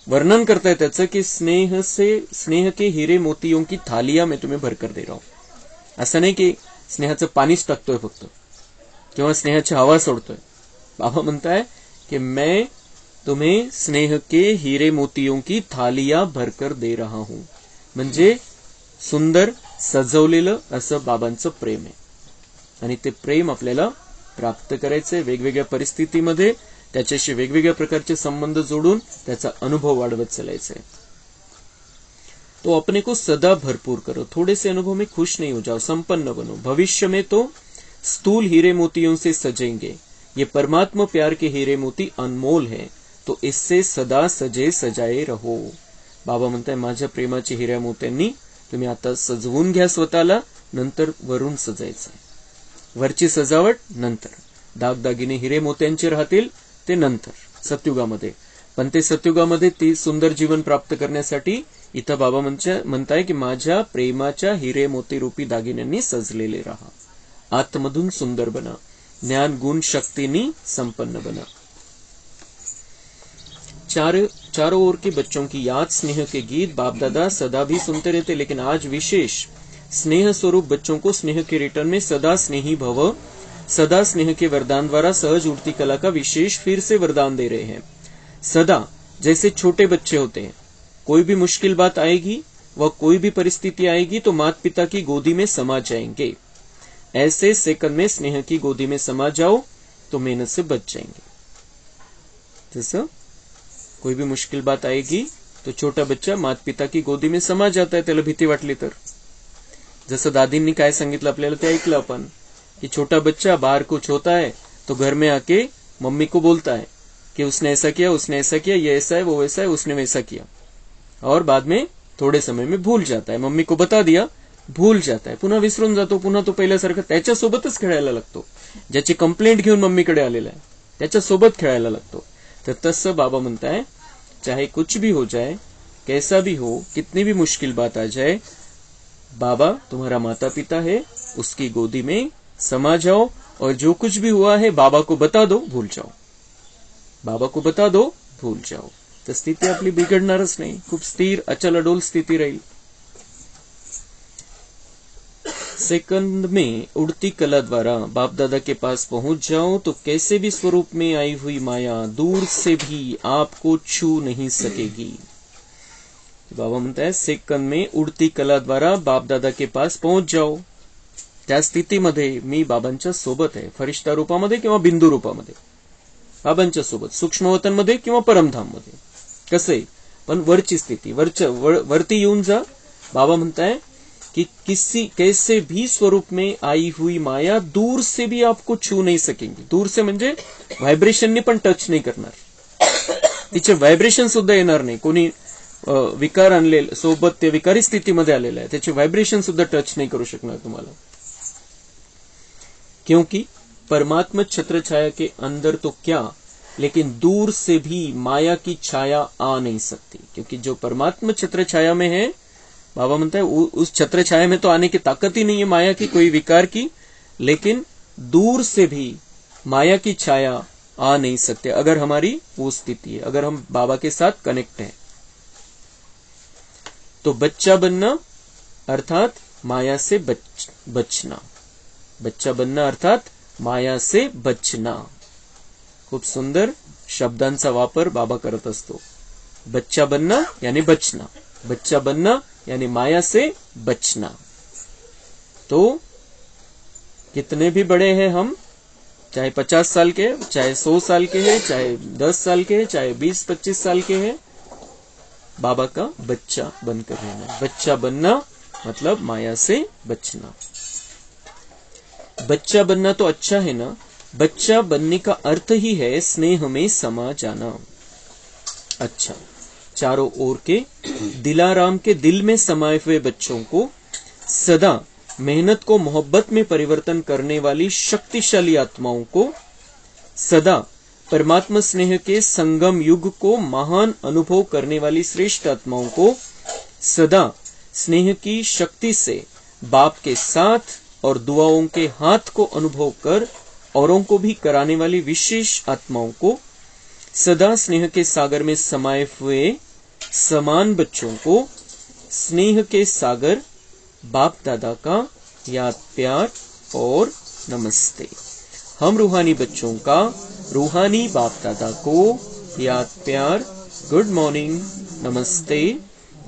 वर्णन करताय त्याचं की स्नेह के हीरे मोतियों की थालियां मैं तुम्हें भरकर दे रहा हूं। असं नाही की स्नेहाचं पाणीच टाकतोय फक्त किंवा स्नेहाची हवा सोडतोय। बाबा म्हणताय कि मैं तुम्हें स्नेह के हीरे मोतियों की थालियां भरकर दे रहा हूं, म्हणजे सुंदर सजवलेलं असं बाबांचं प्रेम आहे। आणि ते प्रेम आपल्याला प्राप्त करायचंय वेगवेगळ्या परिस्थितीमध्ये, त्याच्याशी वेगवेगळ्या प्रकारचे संबंध जोडून त्याचा अनुभव वाढवत चालायचा है। तो अपने को सदा भरपूर करो, थोड़े से अनुभव में खुश नहीं हो जाओ, संपन्न बनो। भविष्य में तो स्थूल हीरे मोतियों से सजेंगे, ये परमात्मा प्यार के हीरे मोती अनमोल है, तो इससे सदा सजे सजाए रहो। बाबा म्हणताय माझ्या प्रेमाच्या हिऱ्या मोत्यांनी तुम्ही आता सजवून घ्या स्वतःला, नंतर वरून सजायचं। वरची सजावट नंतर, दागदागिने हिरे मोत्यांचे राहतील ते नंतर सतयुगामध्ये, पण ते सतयुगामध्ये ती सुंदर जीवन प्राप्त करण्यासाठी इथं बाबा म्हणताय की माझ्या प्रेमाच्या हिरे मोती रूपी दागिन्यांनी सजलेले राहा, आतमधून सुंदर बना, ज्ञान गुण शक्तीनी संपन्न बना। चारों ओर के बच्चों की याद स्नेह के गीत बाप दादा सदा भी सुनते रहते, लेकिन आज विशेष स्नेह स्वरूप बच्चों को स्नेह के रिटर्न में सदा स्नेही भव, सदा स्नेह के वरदान द्वारा सहज उड़ती कला का विशेष फिर से वरदान दे रहे हैं। सदा जैसे छोटे बच्चे होते हैं, कोई भी मुश्किल बात आएगी व कोई भी परिस्थिति आएगी तो माता पिता की गोदी में समा जाएंगे, ऐसे सेकंड में स्नेह की गोदी में समा जाओ तो मेहनत से बच जाएंगे। जैसा कोई भी मुश्किल बात आएगी तो छोटा बच्चा माता पिता की गोदी में समा जाता है, त्याला भीती वाटली तर। जसं दादींनी काय सांगितलं आपल्याला ते ऐकलं आपण, कि छोटा बच्चा बाहर कुछ होता है तो घर में आके मम्मी को बोलता है कि उसने ऐसा किया, उसने ऐसा किया, ये ऐसा है, वो वैसा है, उसने वैसा किया, और बाद में थोडे समय में भूल जाता है। मम्मी को बता दिया, भूल जाता है, पुन्हा विसरून जातो, पुन्हा तो पहिल्यासारखं त्याच्यासोबतच खेळायला लागतो, ज्याची कंप्लेंट घेऊन मम्मीकडे आलेला आहे त्याच्यासोबत खेळायला लागतो। तर तसं बाबा म्हणताय, चाहे कुछ भी हो जाए, कैसा भी हो, कितनी भी मुश्किल बात आ जाए, बाबा तुम्हारा माता पिता है, उसकी गोदी में समा जाओ, और जो कुछ भी हुआ है बाबा को बता दो, भूल जाओ, बाबा को बता दो, भूल जाओ। तर स्थिती आपली बिघडणारच नाही, खूप स्थिर अचल अडोल स्थिती राहील। सेकंड में उड़ती कला द्वारा बाप दादा के पास पहुंच जाओ तो कैसे भी स्वरूप में आई हुई माया दूर से भी आपको छू नहीं सकेगी। बाबा म्हणता है सेकंड में उड़ती कला द्वारा बाप दादा के पास पहुंच जाओ, त्या स्थितीमध्ये मी बाबांच्या सोबत आहे, फरिश्ता रूपामध्ये किंवा बिंदू रूपामध्ये, बाबांच्या सोबत सूक्ष्मवतनमध्ये किंवा परमधाम मध्ये, कसे पण वरची स्थिती, वरती येऊन जा। बाबा म्हणताय कि कैसे भी स्वरूप में आई हुई माया दूर से भी आपको छू नहीं सकेंगी। दूर से म्हणजे व्हायब्रेशनने पण टच नाही करणार, तिचे व्हायब्रेशन सुद्धा येणार नाही। कोणी विकार आणलेले सोबत ते विकारी स्थितीमध्ये आलेला आहे, त्याचे व्हायब्रेशन सुद्धा टच नहीं करू शकणार तुम्हाला, क्योंकि परमात्मा छत्र छाया के अंदर तो क्या, लेकिन दूर से भी माया की छाया आ नहीं सकती। क्योंकि जो परमात्मा छत्र छाया में है, बाबा म्हणता है उस छत्र छाया में तो आने की ताकत ही नहीं है माया की, कोई विकार की, लेकिन दूर से भी माया की छाया आ नहीं सकते अगर हमारी वो स्थिति है, अगर हम बाबा के साथ कनेक्ट हैं। तो बच्चा बनना अर्थात माया से बचना, बच्चा बनना अर्थात माया से बचना। खूप सुंदर शब्दांचा वापर बाबा करत असतो। बच्चा बनना यानी बचना, बच्चा बनना यानी माया से बचना। तो कितने भी बड़े हैं हम, चाहे 50 साल के, चाहे 100 साल के हैं, चाहे 10 साल के हैं, चाहे 20-25 साल के हैं, बाबा का बच्चा बनकर रहना। बच्चा बनना मतलब माया से बचना। बच्चा बनना तो अच्छा है ना, बच्चा बनने का अर्थ ही है स्नेह में समा जाना। अच्छा, चारों ओर के दिलाराम के दिल में समाये हुए बच्चों को सदा मेहनत को मोहब्बत में परिवर्तन करने वाली शक्तिशाली आत्माओं को, सदा परमात्मा स्नेह के संगम युग को महान अनुभव करने वाली श्रेष्ठ आत्माओं को, सदा स्नेह की शक्ति से बाप के साथ और दुआओं के हाथ को अनुभव कर औरों को भी कराने वाली विशेष आत्माओं को, सदा स्नेह के सागर में समाये हुए समान बच्चों को स्नेह के सागर बाप दादा का याद प्यार और नमस्ते। हम रूहानी बच्चों का रूहानी बाप दादा को याद प्यार, गुड मॉर्निंग, नमस्ते,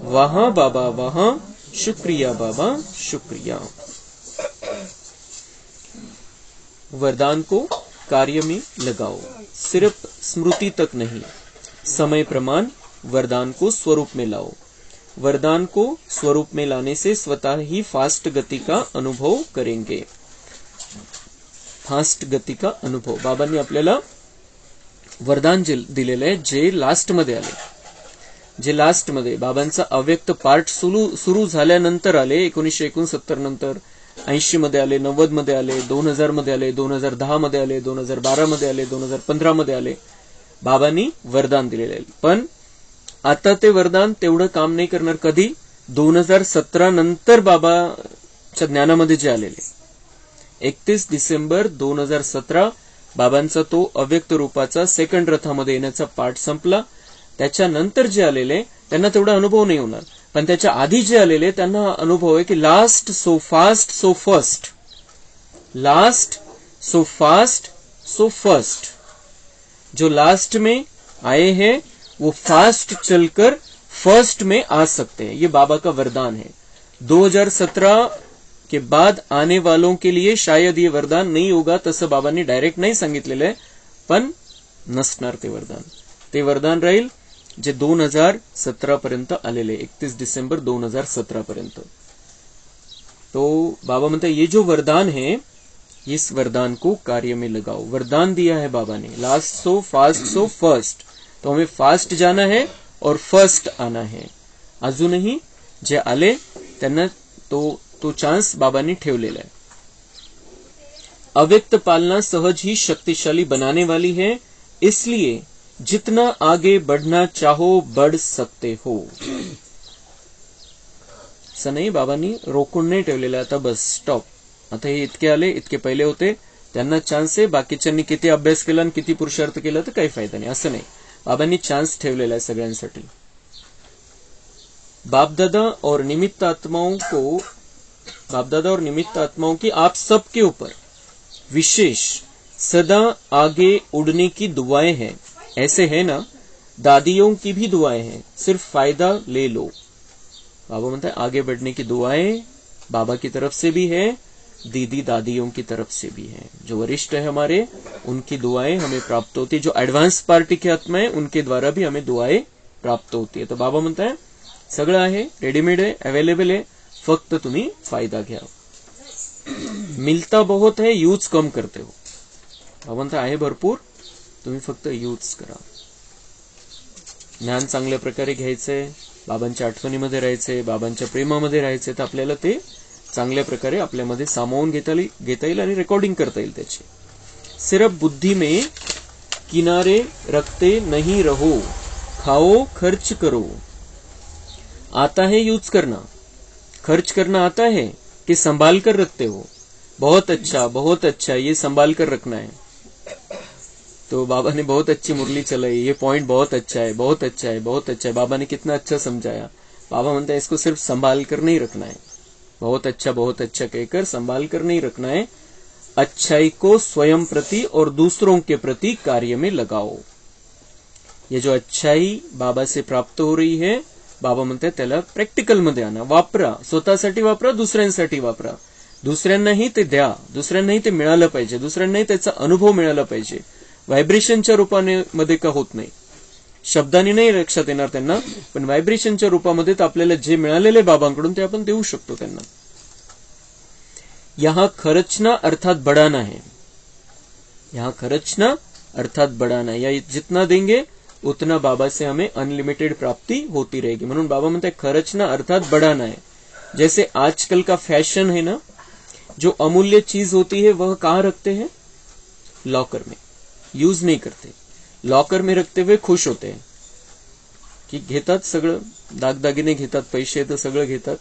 वहां बाबा वहां, शुक्रिया बाबा शुक्रिया। वरदान को कार्य में लगाओ, सिर्फ स्मृति तक नहीं, समय प्रमाण वरदान को स्वरूप में लाओ। वरदान को स्वरूप में लाने से स्वतः ही फास्ट गति का अनुभव करेंगे। फास्ट गति का अनुभव बाबांनी आपल्याला वरदान दिलेलं आहे, जे लास्ट मध्ये आले। जे लास्ट मध्ये बाबांचा अव्यक्त पार्ट सुरू झाल्यानंतर आले, 1969 नंतर 80 मध्ये आले, 90 मध्ये आले, 2000 मध्ये आले, 2010 मध्ये आले, 2012 मध्ये आले, 2015 मध्ये आले, बाबांनी वरदान दिलेले आहे. पण आता ते वरदान तेवढं काम नाही करणार. कधी? 2017 नंतर बाबाच्या ज्ञानामध्ये जे आलेले 31 डिसेंबर 2017 बाबांचा तो अव्यक्त रूपाचा सेकंड रथामध्ये येण्याचा पाठ संपला. त्याच्यानंतर जे आलेले त्यांना तेवढा अनुभव नाही होणार, पण त्याच्या आधी जे आलेले त्यांना अनुभव आहे की last so fast so first, last so fast so first. जो लास्ट में आए हैं वो फास्ट चलकर फर्स्ट में आ सकते हैं. ये बाबा का वरदान है. 2017 के बाद आने वालों के लिए शायद ये वरदान नहीं होगा, तसं बाबांनी डायरेक्ट नाही सांगितलेलं आहे, पण नसणार ते वरदान. ते वरदान राहील जे 2017 पर्यंत आलेले, 31 डिसेंबर 2017 पर्यंत. तो बाबा म्हणता ये जो वरदान है, इस वरदान को कार्य में लगाओ. वरदान दिया है बाबा ने, last so fast so first. तो हमें फास्ट जाना है और फर्स्ट आना है. अजूनही जे आले त्यांना तो चान्स बाबांनी ठेवलेला आहे. अव्यक्त पालना सहज ही शक्तिशाली बनाने वाली है, इसलिए जितना आगे बढ़ना चाहो बढ़ सकते हो. असं नाही बाबांनी रोखून नाही ठेवलेलं आता बस स्टॉप. आता हे इतके आले, इतके पहिले होते, त्यांना चान्स आहे. बाकीच्यांनी किती अभ्यास केला आणि किती पुरुषार्थ केला तर काही फायदा नाही, असं नाही. बाबांनी चान्स ठेवलेला आहे सगळ्यांसाठी. बापदादा और निमित्त आत्माओं की आप सबके ऊपर विशेष सदा आगे उड़ने की दुआएं हैं. ऐसे है ना, दादियों की भी दुआएं हैं, सिर्फ फायदा ले लो. बाबा म्हणता है आगे बढ़ने की दुआएं बाबा की तरफ से भी है, दीदी दादियों की तरफ से भी है. जो वरिष्ठ है हमारे, उनकी दुआएं हमें प्राप्त होती है. जो एडवांस पार्टी की आत्मा है, उनके द्वारा भी हमें दुआएं प्राप्त होती है. तो बाबा म्हणता है सगळं आहे, रेडीमेड आहे, अवेलेबल आहे, फक्त तुम्ही फायदा घ्या. मिलता बहुत है, यूज कम करते हो. बाबा म्हणता आहे भरपूर, तुम्ही फक्त यूज करा. ज्ञान चांगल्या प्रकारे घ्यायचंय, बाबांच्या आठवणीमध्ये राहायचंय, बाबांच्या प्रेमामध्ये राहायचंय, तर आपल्याला ते चांगल्या प्रकारे आपल्यामध्ये सामावून घेता येईल आणि रेकॉर्डिंग करता येईल त्याची. सिर्फ बुद्धि में किनारे रखते नहीं रहो, खाओ खर्च करो. आता है यूज करना, खर्च करना आता है कि संभाल कर रखते हो. बहुत अच्छा, ये संभाल कर रखना है. तो बाबा ने बहुत अच्छी मुरली चलाई, ये पॉइंट बहुत अच्छा है, बहुत अच्छा है, बहुत अच्छा है. बाबा ने कितना अच्छा समझाया. बाबा म्हणता है इसको सिर्फ संभाल कर नहीं रखना है, बहुत अच्छा कहकर संभाल कर नहीं रखना है. अच्छाई को स्वयं प्रति और दूसरों के प्रति कार्य में लगाओ. ये जो अच्छाई बाबा से प्राप्त हो रही है, बाबा म्हणतात त्याला प्रॅक्टिकल मध्ये आणा, वापरा. स्वतःसाठी वापरा, दुसऱ्यांसाठी वापरा. दुसऱ्यांनाही ते द्या, दुसऱ्यांनाही ते मिळालं पाहिजे, दुसऱ्यांनाही त्याचा अनुभव मिळाला पाहिजे. व्हायब्रेशनच्या रूपामध्ये का होत नाही, शब्दांनी नाही लक्षात येणार त्यांना, पण व्हायब्रेशनच्या रूपामध्ये तर आपल्याला जे मिळालेले बाबांकडून ते आपण देऊ शकतो त्यांना. यहां खर्चना अर्थात बढ़ाना है, यहां खर्चना अर्थात बढ़ाना है. या जितना देंगे उतना बाबा से हमें अनलिमिटेड प्राप्ति होती रहेगी. म्हणून बाबा म्हणते खर्चना अर्थात बढ़ाना है. जैसे आजकल का फैशन है ना, जो अमूल्य चीज होती है वह कहां रखते हैं? लॉकर में. यूज नहीं करते, लॉकर में रखते हुए खुश होते हैं की घेतात सगळं, दागदागिने घेतात, पैसे तर सगळं घेतात.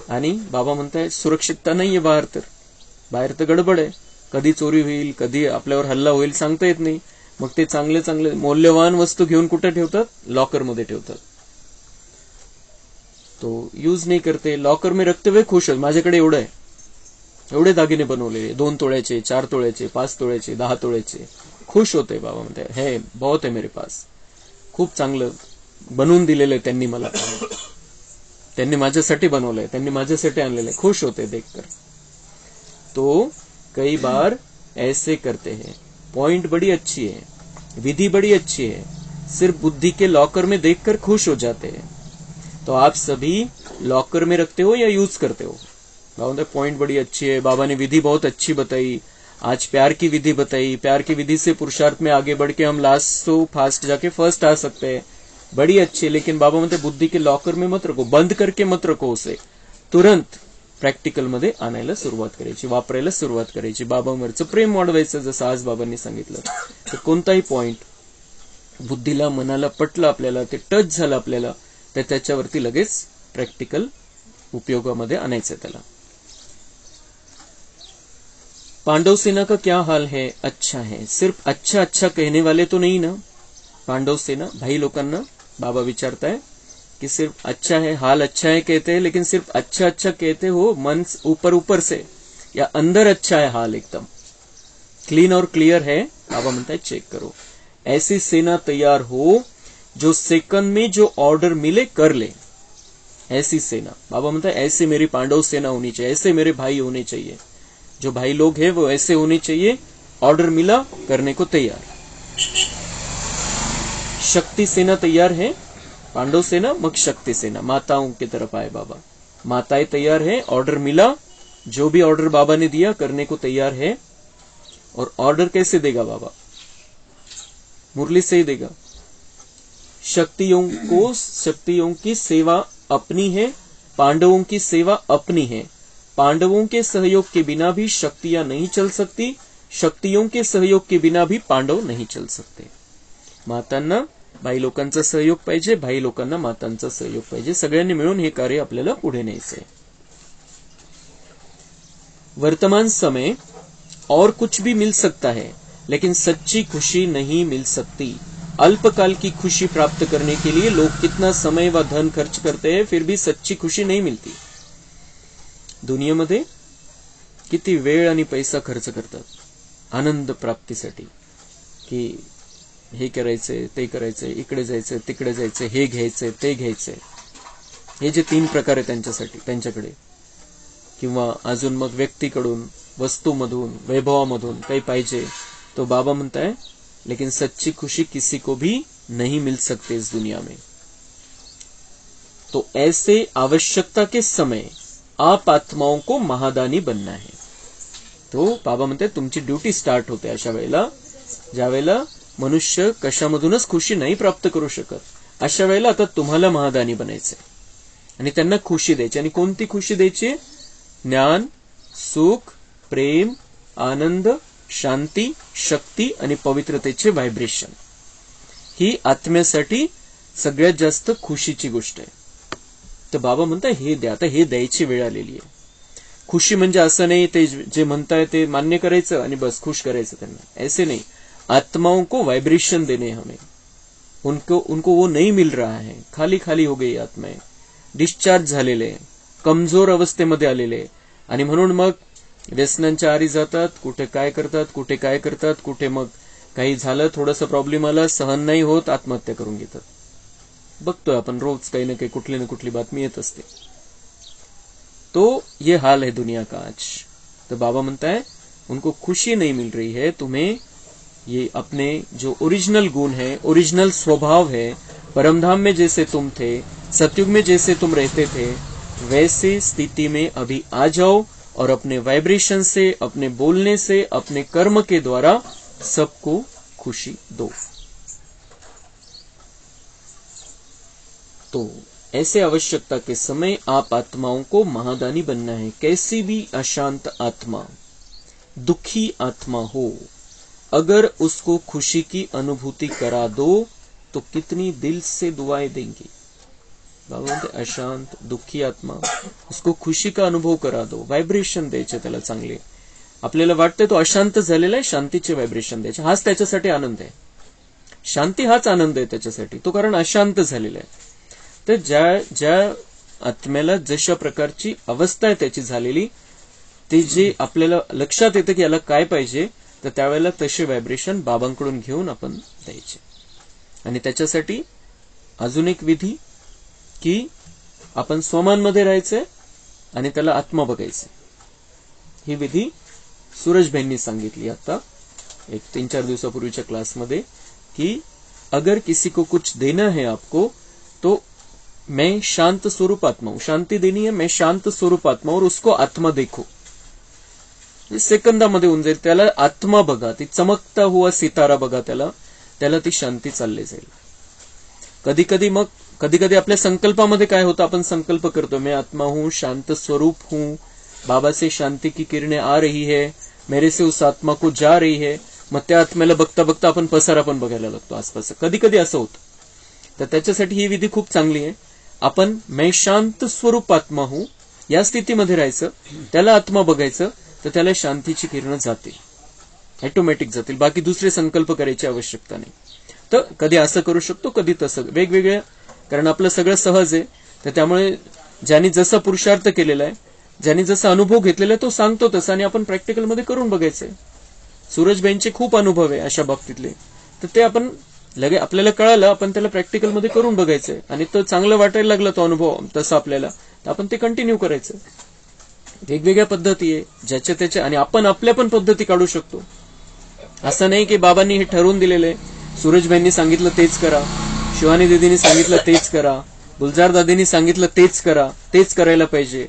आणि बाबा म्हणताय सुरक्षितता नाहीये बाहेर तर गडबड आहे, कधी चोरी होईल, कधी आपल्यावर हल्ला होईल, सांगता येत नाही. मग ते चांगले मौल्यवान वस्तू घेऊन कुठे ठेवतात? लॉकर मध्ये ठेवतात. तो यूज नहीं करते, लॉकर में रखते हुए खुश होते. माझ्याकडे एवढं आहे, एवढे दागिने बनवलेले, 2 तोळ्याचे, 4 तोळ्याचे, 5 तोळ्याचे, 10 तोळ्याचे, खुश होते. बाबा म्हणते है बहुत है मेरे पास, खूप चांगलं बनवून दिलेलं त्यांनी मला, त्यांनी माझ्यासाठी बनवलंय, त्यांनी माझ्यासाठी आणलेलं आहे, खुश होते देखकर. तो कई बार ऐसे करते हैं. पॉइंट बड़ी अच्छी है, विधि बड़ी अच्छी है, सिर्फ बुद्धि के लॉकर में देखकर खुश हो जाते हैं. तो आप सभी लॉकर में रखते हो या यूज करते हो? बाबा पॉइंट बड़ी अच्छी है, बाबा ने विधि बहुत अच्छी बताई, आज प्यार की विधि बताई. प्यार की विधि से पुरुषार्थ में आगे बढ़ के हम लास्ट तो फास्ट जाके फर्स्ट आ सकते हैं. बड़ी अच्छी है, लेकिन बाबा म्हणते बुद्धी के लॉकर में मत रखो, बंद करके मत रखो उसे, तुरंत प्रॅक्टिकल मध्ये आणायला सुरुवात करायची, वापरायला सुरुवात करायची. बाबांवरचं प्रेम वाढवायचं, जसं आज बाबांनी सांगितलं. तर कोणताही पॉइंट बुद्धीला मनाला पटलं, आपल्याला ते टच झालं आपल्याला, तर त्याच्यावरती लगेच प्रॅक्टिकल उपयोगामध्ये आणायचं त्याला. पांडव सेना का क्या हाल है? अच्छा है. सिर्फ अच्छा अच्छा कहने वाले तो नहीं ना पांडव सेना? भाई लोकांना बाबा विचारताय कि सिर्फ अच्छा है, हाल अच्छा है कहते हैं, लेकिन सिर्फ अच्छा अच्छा कहते हो मन ऊपर ऊपर से, या अंदर अच्छा है हाल एकदम क्लीन और क्लियर है? बाबा म्हणता है चेक करो. ऐसी सेना तैयार हो जो सेकंड में जो ऑर्डर मिले कर ले. ऐसी सेना, बाबा म्हणता है ऐसे मेरी पांडव सेना होनी चाहिए, ऐसे मेरे भाई होने चाहिए. जो भाई लोग हैं वो ऐसे होने चाहिए, ऑर्डर मिला करने को तैयार. शक्ति सेना तैयार है, पांडव सेना, मग शक्ति सेना, माताओं की तरफ आए बाबा. माताएं तैयार है, ऑर्डर मिला, जो भी ऑर्डर बाबा ने दिया करने को तैयार है. और ऑर्डर कैसे देगा बाबा? मुरली से ही देगा. शक्तियों की सेवा अपनी है, पांडवों की सेवा अपनी है. पांडवों के सहयोग के बिना भी शक्तियां नहीं चल सकती, शक्तियों के सहयोग के बिना भी पांडव नहीं चल सकते. मातांना भाई लोकांचा सहयोग पाहिजे, भाई लोकांना मातांचा सहयोग पाहिजे. सगळ्यांनी मिळून हे कार्य आपल्याला पुढे न्यायचंय. वर्तमान समय और कुछ भी मिल सकता है, लेकिन सच्ची खुशी नहीं मिल सकती. अल्पकाल की खुशी प्राप्त करने के लिए लोग कितना समय व धन खर्च करते हैं, फिर भी सच्ची खुशी नहीं मिलती. दुनियेमध्ये किती वेळ आणि पैसा खर्च करतात आनंद प्राप्तीसाठी, की हे करायचंय, ते करायचंय, इकडे जायचंय, तिकडे जायचंय, हे घ्यायचंय, ते घ्यायचंय. हे जे 3 प्रकार आहे त्यांच्यासाठी, त्यांच्याकडे, किंवा अजून मग व्यक्तीकडून, वस्तूमधून, वैभवामधून काही पाहिजे, तो बाबा म्हणताय लेकिन सच्ची खुशी किसी को भी नहीं मिल सकती इस दुनिया में. तो ऐसे आवश्यकता के समय आप आत्माओं को महादानी बनना है. तो बाबा म्हणतात तुमची ड्युटी स्टार्ट होते अशा वेळेला, ज्या वेळेला मनुष्य कशामधूनच खुशी नाही प्राप्त करू शकत, अशा वेळेला आता तुम्हाला महादानी बनायचंय आणि त्यांना खुशी द्यायची. आणि कोणती खुशी द्यायची? ज्ञान, सुख, प्रेम, आनंद, शांती, शक्ती आणि पवित्रतेचे व्हायब्रेशन. ही आत्म्यासाठी सगळ्यात जास्त खुशीची गोष्ट आहे. तर बाबा म्हणताय हे द्या, आता हे द्यायची वेळ आलेली आहे. खुशी म्हणजे असं नाही ते जे म्हणताय ते मान्य करायचं आणि बस खुश करायचं त्यांना, ऐसे नहीं. आत्माओं को वाइब्रेशन देने हमें, उनको वो नहीं मिल रहा है, खाली खाली हो गई आत्माएं, डिस्चार्ज झालेले, कमजोर अवस्थेमध्ये आलेले, आणि म्हणून मग व्यसनांच्या आरी जातात, कुठे काय करतात, कुठे मग काही झालं, थोडासा प्रॉब्लेम आला, सहन नाही होत, आत्महत्या करून घेतात. बघतोय आपण रोज काही ना काही कुठली ना कुठली बातमी येत असते. तो ये हाल है दुनिया का आज. तो बाबा म्हणता है उनको खुशी नहीं मिल रही है, तुम्हें ये अपने जो ओरिजिनल गुण है, ओरिजिनल स्वभाव है, परमधाम में जैसे तुम थे, सतयुग में जैसे तुम रहते थे, वैसे स्थिति में अभी आ जाओ और अपने वाइब्रेशन से, अपने बोलने से, अपने कर्म के द्वारा सबको खुशी दो. तो ऐसे आवश्यकता के समय आप आत्माओं को महादानी बनना है. कैसी भी अशांत आत्मा, दुखी आत्मा हो, अगर उसको खुशी की अनुभूति करा दो तो कितनी दिल से दुआएं देंगी. बाबा म्हणते अशांत दुःखी आत्मा, उसको खुशी का अनुभव करा दो, व्हायब्रेशन द्यायचे त्याला चांगले. आपल्याला वाटतंय तो अशांत झालेला आहे, शांतीचे व्हायब्रेशन द्यायचे. हाच त्याच्यासाठी आनंद आहे, शांती हाच आनंद आहे त्याच्यासाठी, तो कारण अशांत झालेला आहे. तर ज्या आत्म्याला जशा प्रकारची अवस्था आहे त्याची झालेली, ते जे आपल्याला लक्षात येतं की याला काय पाहिजे, तर त्यावेळेला तसे व्हायब्रेशन बाबांकडून घेऊन आपण द्यायचे. आणि त्याच्यासाठी अजून एक विधी की आपण स्वमानमध्ये राहायचंय आणि त्याला आत्मा बघायचं. ही विधी सूरजभाईंनी सांगितली आता एक 3-4 दिवसापूर्वीच्या क्लासमध्ये, की अगर किसी को कुछ देना है आपको तो मैं शांत स्वरूप आत्मा हूं, शांति देनी है, मैं शांत स्वरूप आत्मा और उसको आत्मा देखो. सेकंदामध्ये होऊन जाईल. त्याला आत्मा बघा, ती चमकता हुआ सितारा बघा, त्याला ती शांती चालली जाईल. कधी कधी आपल्या संकल्पामध्ये काय होतं, आपण संकल्प करतो, मैं आत्मा हूं, शांत स्वरूप हूं, बाबा से शांति की किरणें आ रही है, मेरे से उस आत्मा को जा रही है. मग त्या आत्म्याला बघता बघता आपण पसारा पण बघायला लागतो आसपास. कधी कधी असं होतं. तर त्याच्यासाठी ही विधी खूप चांगली आहे. आपण मैं शांत स्वरूप आत्मा हूं या स्थितीमध्ये राहायचं, त्याला आत्मा बघायचं, तर त्याला शांतीची किरणं जातील, ऑटोमॅटिक जातील. बाकी दुसरे संकल्प करायची आवश्यकता नाही. तर कधी असं करू शकतो, कधी तसं, वेगवेगळ्या, कारण आपलं सगळं सहज आहे. तर त्यामुळे ज्यांनी जसा पुरुषार्थ केलेला आहे, ज्यांनी जसा अनुभव घेतलेला आहे, तो सांगतो तसा, आणि आपण प्रॅक्टिकलमध्ये करून बघायचंय. सूरजबाईंचे खूप अनुभव आहे अशा बाबतीतले, तर ते आपण आपल्याला कळालं, आपण त्याला प्रॅक्टिकलमध्ये करून बघायचंय, आणि तो चांगलं वाटायला लागला तो अनुभव तसा आपल्याला, तर आपण ते कंटिन्यू करायचं. वेगवेगळ्या पद्धती आहे ज्याच्या त्याच्या, आणि आपण आपल्या पण पद्धती काढू शकतो. असं नाही की बाबांनी हे ठरवून दिलेलं आहे, सूरजबाईंनी सांगितलं तेच करा, शिवानी दीदींनी सांगितलं तेच करा, गुलजार दादींनी सांगितलं तेच करा, तेच करायला पाहिजे.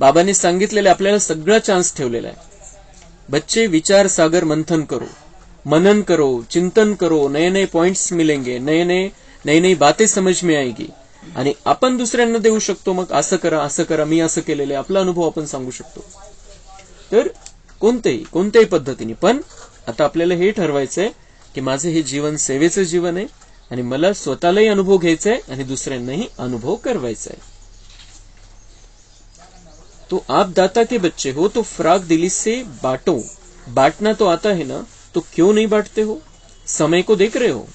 बाबांनी सांगितलेले आपल्याला सगळा चान्स ठेवलेला आहे. बच्चे विचार सागर मंथन करो, मनन करो, चिंतन करो, नए नए पॉइंट्स मिलेंगे, नई नई बातें समझ में आएगी, आणि आपण दुसऱ्यांना देऊ शकतो. मग असं करा, मी असं केलेलं आहे, आपला अनुभव आपण सांगू शकतो. तर कोणत्याही पद्धतीने, पण आता आपल्याला हे ठरवायचंय की माझं हे जीवन सेवेचं जीवन आहे, आणि मला स्वतःलाही अनुभव घ्यायचा आहे आणि दुसऱ्यांनाही अनुभव करवायचा आहे. तो आप दाता के बच्चे हो तो फ्राक दिली से बांटो, बांटना तो आता है ना, तो क्यों नहीं बांटते हो, समय को देख रहे हो,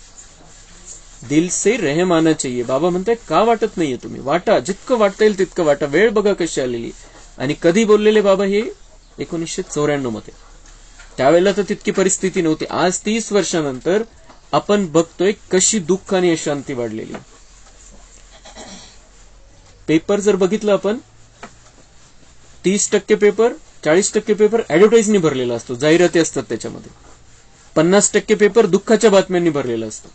दिल से रहम आना चाहिए. बाबा म्हणताय का वाटत नाहीये तुम्ही, वाटा, जितकं वाटता येईल तितकं वाटा. वेळ बघा कशी आलेली, आणि कधी बोललेले बाबा हे 1994 मध्ये. त्यावेळेला तर तितकी परिस्थिती नव्हती. आज 30 वर्षानंतर आपण बघतोय कशी दुःख आणि अशांती वाढलेली. पेपर जर बघितलं आपण, 30% पेपर, 40% पेपर ऍडव्हर्टाईजनी भरलेला असतो, जाहिराती असतात त्याच्यामध्ये. 50% पेपर दुःखाच्या बातम्यांनी भरलेला असतो.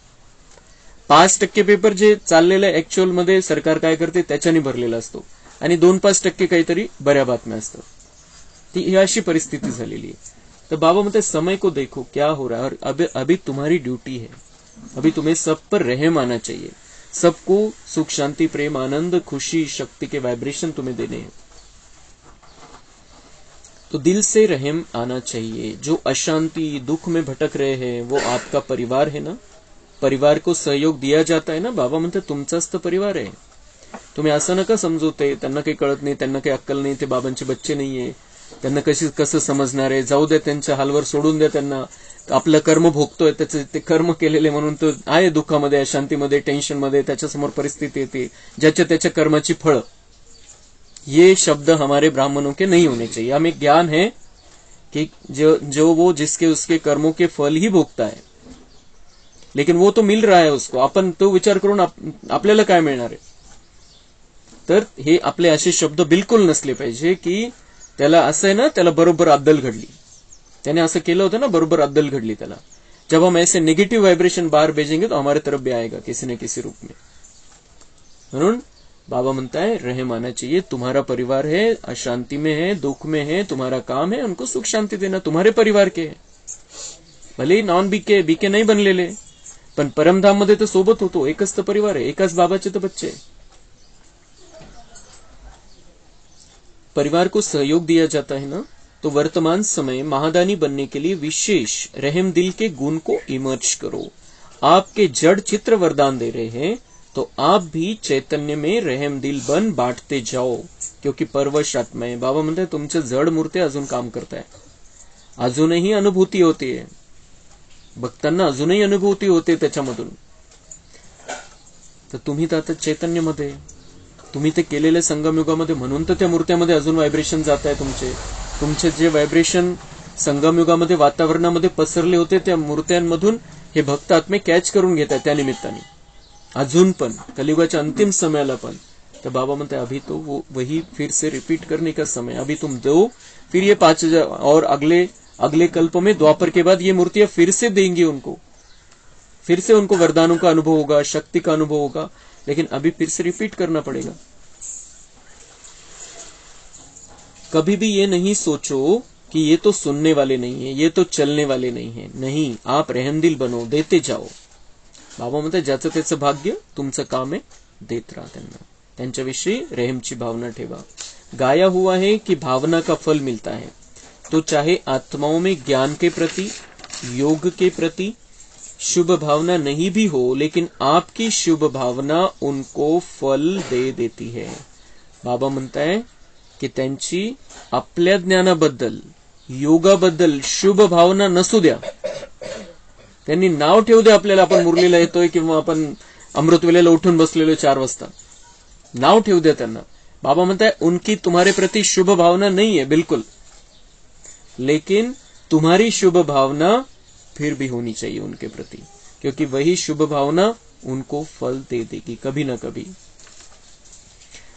5% पेपर जे चाललेलं ऍक्च्युअल मध्ये सरकार काय करते त्याच्यानी भरलेला असतो, आणि 2-5% काहीतरी बऱ्या बातम्या असतात. ही अशी परिस्थिती झालेली आहे. तर बाबा म्हणते समय को देखो क्या हो रहा है, और अभी तुम्हारी ड्यूटी है, अभी तुम्हें सब पर रहम आना चाहिए, सबको सुख शांति प्रेम आनंद खुशी शक्ति के वाइब्रेशन तुम्हें देने हैं. तो दिल से रहम आना चाहिए. जो अशांति दुख में भटक रहे हैं वो आपका परिवार है ना, परिवार को सहयोग दिया जाता है ना. बाबा म्हणते तुमचाच तर परिवार आहे. तुम्ही असं नका समजू ते त्यांना काही कळत नाही, त्यांना काही अक्कल नाही, ते बाबांचे बच्चे नाहीये, त्यांना कसं समजणार आहे. जाऊ द्या, त्यांच्या हालवर सोडून द्या त्यांना. आपलं कर्म भोगतोय, त्याचे ते कर्म केलेले म्हणून तो आहे दुःखामध्ये, अशांतीमध्ये, टेन्शनमध्ये. त्याच्यासमोर परिस्थिती येते, ज्याच्या त्याच्या कर्माची फळं. ये शब्द हमारे ब्राह्मणों के नहीं होने चाहिए. हमें ज्ञान है कि जो वो जिसके उसके कर्मों के फल ही भोगता है, लेकिन वो तो मिल रहा है उसको. आपण तो विचार करून आपल्याला काय मिळणार आहे. तर हे आपले असे शब्द बिलकुल नसले पाहिजे की त्याला असं आहे ना, त्याला बरोबर अद्दल घडली, त्याने असं केलं होतं ना, बरोबर अद्दल घडली त्याला. जब हम ऐसे नेगेटिव वाइब्रेशन बाहर भेजेंगे तो हमारे तरफ भी आएगा किसी न किसी रूप में. म्हणून बाबा म्हणता है रहम आना चाहिए. तुम्हारा परिवार है, अशांति में है, दुख में है, तुम्हारा काम है उनको सुख शांति देना. तुम्हारे परिवार के भले नॉन बीके नाही बनलेले, पण परमधाम मध्ये तर सोबत होतो. एकच तर परिवार आहे, एकाच बाबाचे तर बच्चे. परिवार को सहयोग दिया जाता है ना, तो वर्तमान समय महादानी बनने के लिए विशेष रहम दिल के गुण को इमर्ज करो. आपके जड़ चित्र वरदान दे रहे हैं, तो आप भी चैतन्य में रहम दिल बन बांटते जाओ, क्योंकि परवश आत्मा है. बाबा म्हणताय तुमच्या जड मूर्त्या अजून काम करताय, अजूनही अनुभूती होते, भक्तांना अजूनही अनुभूती होते त्याच्यामधून. तर तुम्ही तर आता चैतन्यमध्ये, तुम्ही ते केलेल्या संगमयुगामध्ये, म्हणून तर त्या मूर्त्यामध्ये अजून व्हायब्रेशन जात आहे. तुमचे जे व्हायब्रेशन संगमयुगामध्ये वातावरणामध्ये पसरले होते, त्या मूर्त्यांमधून हे भक्त आत्मे कॅच करून घेत आहेत त्या निमित्ताने. अजून पण कलियुगाच्या अंतिम समयाला पण. तर बाबा म्हणते अभी तो वो वही फिर से रिपीट करने का समय. अभी तुम दो, फिर ये 5000 और अगले कल्प में द्वापर के बाद ये मूर्तियां फिर से देंगी उनको, फिर से उनको वरदानों का अनुभव होगा, शक्ति का अनुभव होगा, लेकिन अभी फिर से रिपीट करना पड़ेगा. कभी भी ये नहीं सोचो कि ये तो सुनने वाले नहीं है, ये तो चलने वाले नहीं है. नहीं, आप रहमदिल बनो, देते जाओ. बाबा म्हणतात ज्याचं त्याचं भाग्य, तुमचं काम आहे देत राहा त्यांना, त्यांच्याविषयी रहमची भावना ठेवा. गाया हुआ है कि भावना का फल मिलता है, तो चाहे आत्माओं में ज्ञान के प्रति, योग के प्रति शुभ भावना नहीं भी हो, लेकिन आपकी शुभ भावना उनको फल दे देती है. बाबा म्हणताय की त्यांची आपल्या ज्ञानाबद्दल, योगाबद्दल शुभ भावना नसू द्या, त्यांनी नाव ठेवू द्या आपल्याला, आपण मुरलीला येतोय किंवा आपण अमृतवेलेला उठून बसलेलो 4 वाजता, नाव ठेवू द्या त्यांना. बाबा म्हणताय उनकी तुम्हारे प्रति शुभ भावना नहीं है बिल्कुल, लेकिन तुम्हारी शुभ भावना फिर भी होनी चाहिए उनके प्रति, क्योंकि वही शुभ भावना उनको फल दे देगी कभी ना कभी.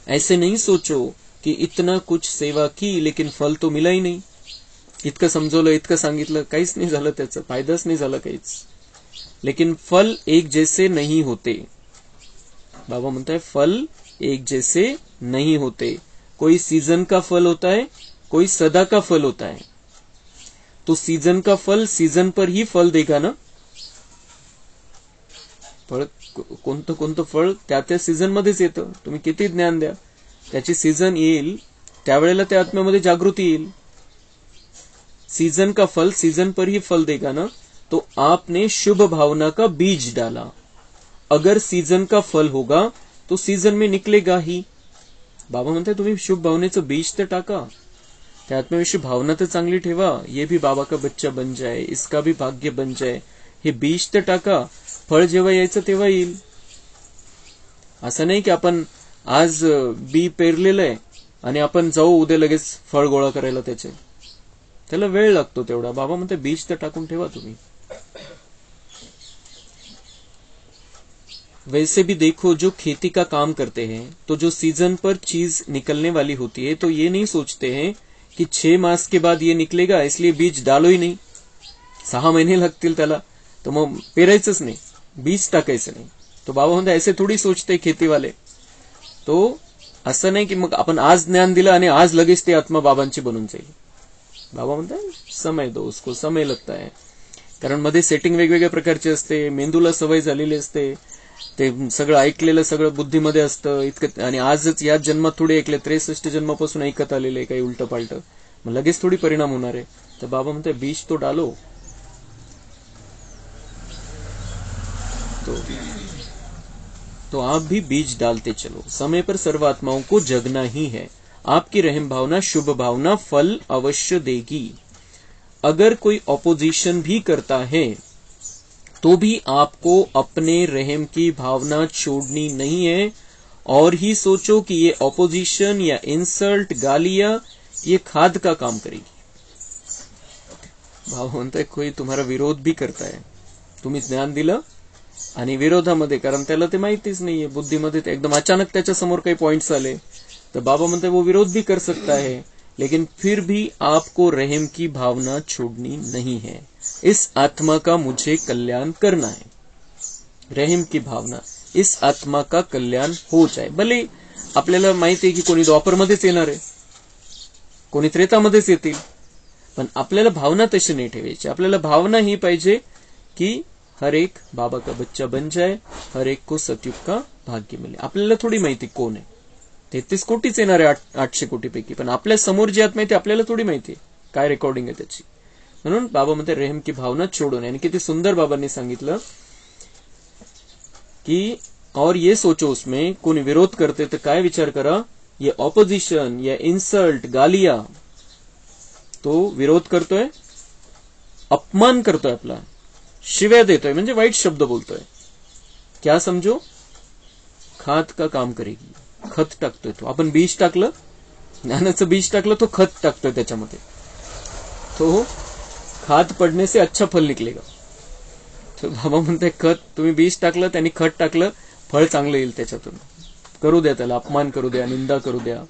ऐसे नहीं सोचो की इतना कुछ सेवा की लेकिन फल तो मिला ही नहीं. इतकं समजवलं, इतकं सांगितलं, काहीच नाही झालं, त्याचा फायदाच नाही झाला काहीच. लेकिन फल एक जैसे नहीं होते. बाबा म्हणताय फल एक जैसे नहीं होते. कोई सीजन का फल होता है, कोई सदा का फल होता है. तो सीजन का फल सीजन पर ही फल देगा ना. फळ कोणतं कोणतं फळ त्या त्या सीझन मध्येच येतं. तुम्ही किती ज्ञान द्या, त्याची सीझन येईल त्यावेळेला त्या आत्म्यामध्ये जागृती येईल. सीजन का फल सीजन पर ही फल देगा ना. तो आपने शुभ भावना का बीज डाला, अगर सीजन का फल होगा तो सीजन में निकलेगा ही. बाबा म्हणते तुम्ही शुभ भावनेचं बीज तर टाका, त्या आत्म्याविषयी भावना तर चांगली ठेवा. ये भी बाबा का बच्चा बन जाए, इसका भी भाग्य बन जाए, हे बीज तर टाका. फळ जेव्हा यायचं तेव्हा येईल. असं नाही की आपण आज बी पेरलेलं आहे आणि आपण जाऊ उद्या लगेच फळ गोळा करायला, त्याला वेळ लागतो तेवढा. बाबा म्हणते बीज तर टाकून ठेवा तुम्ही. वैसे भी देखो, जो खेती का काम करते हैं तो जो सीजन पर चीज निकलने वाली होती है तो ये नहीं सोचते हैं कि 6 मास के बाद ये निकलेगा इसलिए बीज डालो ही नहीं. 6 महिने लागतील त्याला, तर मग पेरायचंच नाही, बीज टाकायचं नाही. तो बाबा म्हणते ऐसे थोडी सोचते खेतीवाले. तो असं नाही की मग आपण आज ज्ञान दिलं आणि आज लगेच ती आत्मा बाबांची बनून जाईल. बाबा म्हणतात समय दो उसको, समय लगता है. कारण मध्ये सेटिंग वेगवेगळ्या प्रकारची असते, मेंदूला सवय झालेली असते, ते सगळं ऐकलेलं सगळं बुद्धीमध्ये असतं इतकं. आणि आजच याच जन्मात थोडी ऐकले, 63 जन्मापासून ऐकत आलेले काही उलट पालट, मग लगेच थोडी परिणाम होणार आहे. तर बाबा म्हणते बीज तो डालो. तो आप भी बीज डालते चलो. समय पर सर्व आत्माओं को जगना ही है. आपकी रहम भावना, शुभ भावना फल अवश्य देगी. अगर कोई ऑपोजिशन भी करता है तो भी आपको अपने रहम की भावना छोड़नी नहीं है. और ही सोचो कि ये ऑपोजिशन या इंसल्ट, गालियां ये खाद का काम करेगी. भाव म्हणताय कोई तुम्हारा विरोध भी करता है, तुम्ही ज्ञान दिलं आणि विरोधामध्ये, कारण त्याला ते माहितीच नाहीये, बुद्धीमध्ये एकदम अचानक त्याच्या समोर काही पॉइंट्स आले, तर बाबा म्हणते वो विरोध भी कर सकता है, लेकिन फिर भी आपको रहम की भावना छोड़नी नहीं है. इस आत्मा का मुझे कल्याण करना है. रहम की भावना, इस आत्मा का कल्याण हो जाए. भले आपल्याला माहिती आहे की कोणी द्वापरमध्येच येणार आहे, कोणी त्रेतामध्येच येतील, पण आपल्याला भावना तशी नाही ठेवायची. आपल्याला भावना ही पाहिजे की हर एक बाबा का बच्चा बन जाए, हर एक को सतयुग का भाग्य मिले. आपल्याला थोडी माहिती कोण आहे, 33 कोटीच येणार आहे 800 कोटीपैकी, पण आपल्या समोर जी आत्मा आहे ती आपल्याला थोडी माहिती आहे, काय रेकॉर्डिंग आहे त्याची. म्हणून बाबा म्हणते रहम की भावना छोडो नये. आणि किती सुंदर बाबांनी सांगितलं की और ये सोचो, उसमें कोणी विरोध करते तर काय विचार करा, ये ऑपोजिशन या इन्सल्ट, गालिया, तो विरोध करतोय, अपमान करतोय, आपला शिव्या देतोय, म्हणजे वाईट शब्द बोलतोय. क्या समजो, खात का काम करेगी, खत टाकतोय तो. आपण बीज टाकलं, ज्ञानाचं बीज टाकलं, तो खत टाकतोय त्याच्यामध्ये, तो खाद पडने से अच्छा फल निकलेगा. तो बाबा म्हणते खत, तुम्ही बीज टाकलं, त्यांनी खत टाकलं, फळ चांगलं येईल त्याच्यातून. करू द्या त्याला, अपमान करू द्या, निंदा करू द्या.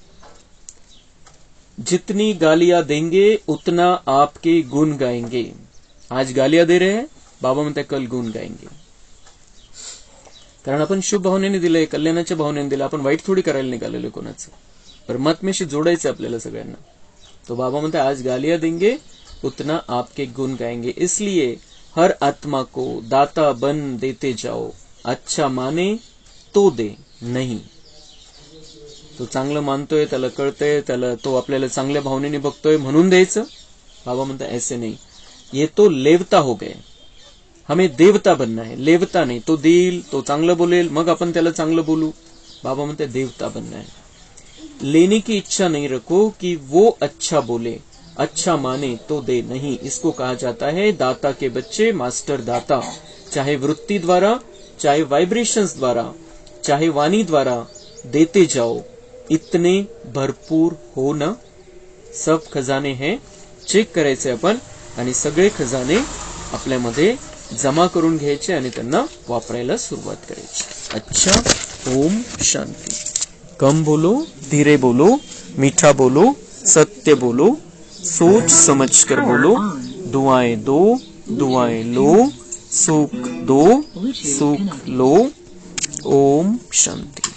जितनी गालियां देंगे उतना आपके गुण गाएंगे. आज गालियां दे रहे हैं, बाबा म्हणते कल गुण गाएंगे. कारण आपण शुभ भावनेने दिलंय, कल्याणाच्या भावनेने दिलं, आपण वाईट थोडी करायला निघालेलो कोणाचं. परमात्म्याशी जोडायचं आपल्याला सगळ्यांना. तो बाबा म्हणते आज गालियां देंगे उतना आपके गुण गाएंगे. इसलिए हर आत्मा को दाता बन देते जाओ. अच्छा माने तो दे, नहीं. तो चांगलं मानतोय, त्याला कळतंय, त्याला तो आपल्याला चांगल्या भावनेने बघतोय म्हणून द्यायचं. बाबा म्हणतात ऐसे नहीं, ये तो लेवता हो गए, हमें देवता बनना है. लेवता नहीं, तो देईल, तो चांगलं बोलेल, मग आपण त्याला चांगलं बोलू. बाबा म्हणते देवता बनना है. लेने की इच्छा नहीं रखो कि वो अच्छा बोले, अच्छा माने तो दे, नहीं. इसको कहा जाता है दाता के बच्चे मास्टर दाता. चाहे वृत्ति द्वारा, चाहे वाइब्रेशंस द्वारा, चाहे वाणी द्वारा देते जाओ, इतने भरपूर हो ना. सब खजाने हैं, चेक करायचे आपण आणि सगळे खजाने आपल्यामध्ये जमा करून घ्यायचे आणि त्यांना वापरायला सुरुवात करायची. अच्छा, ओम शांति. कम बोलो, धीरे बोलो, मीठा बोलो, सत्य बोलो, सोच समझ कर बोलो. दुआएं दो, दुआएं लो, सुख दो, सुख लो. ओम शांति.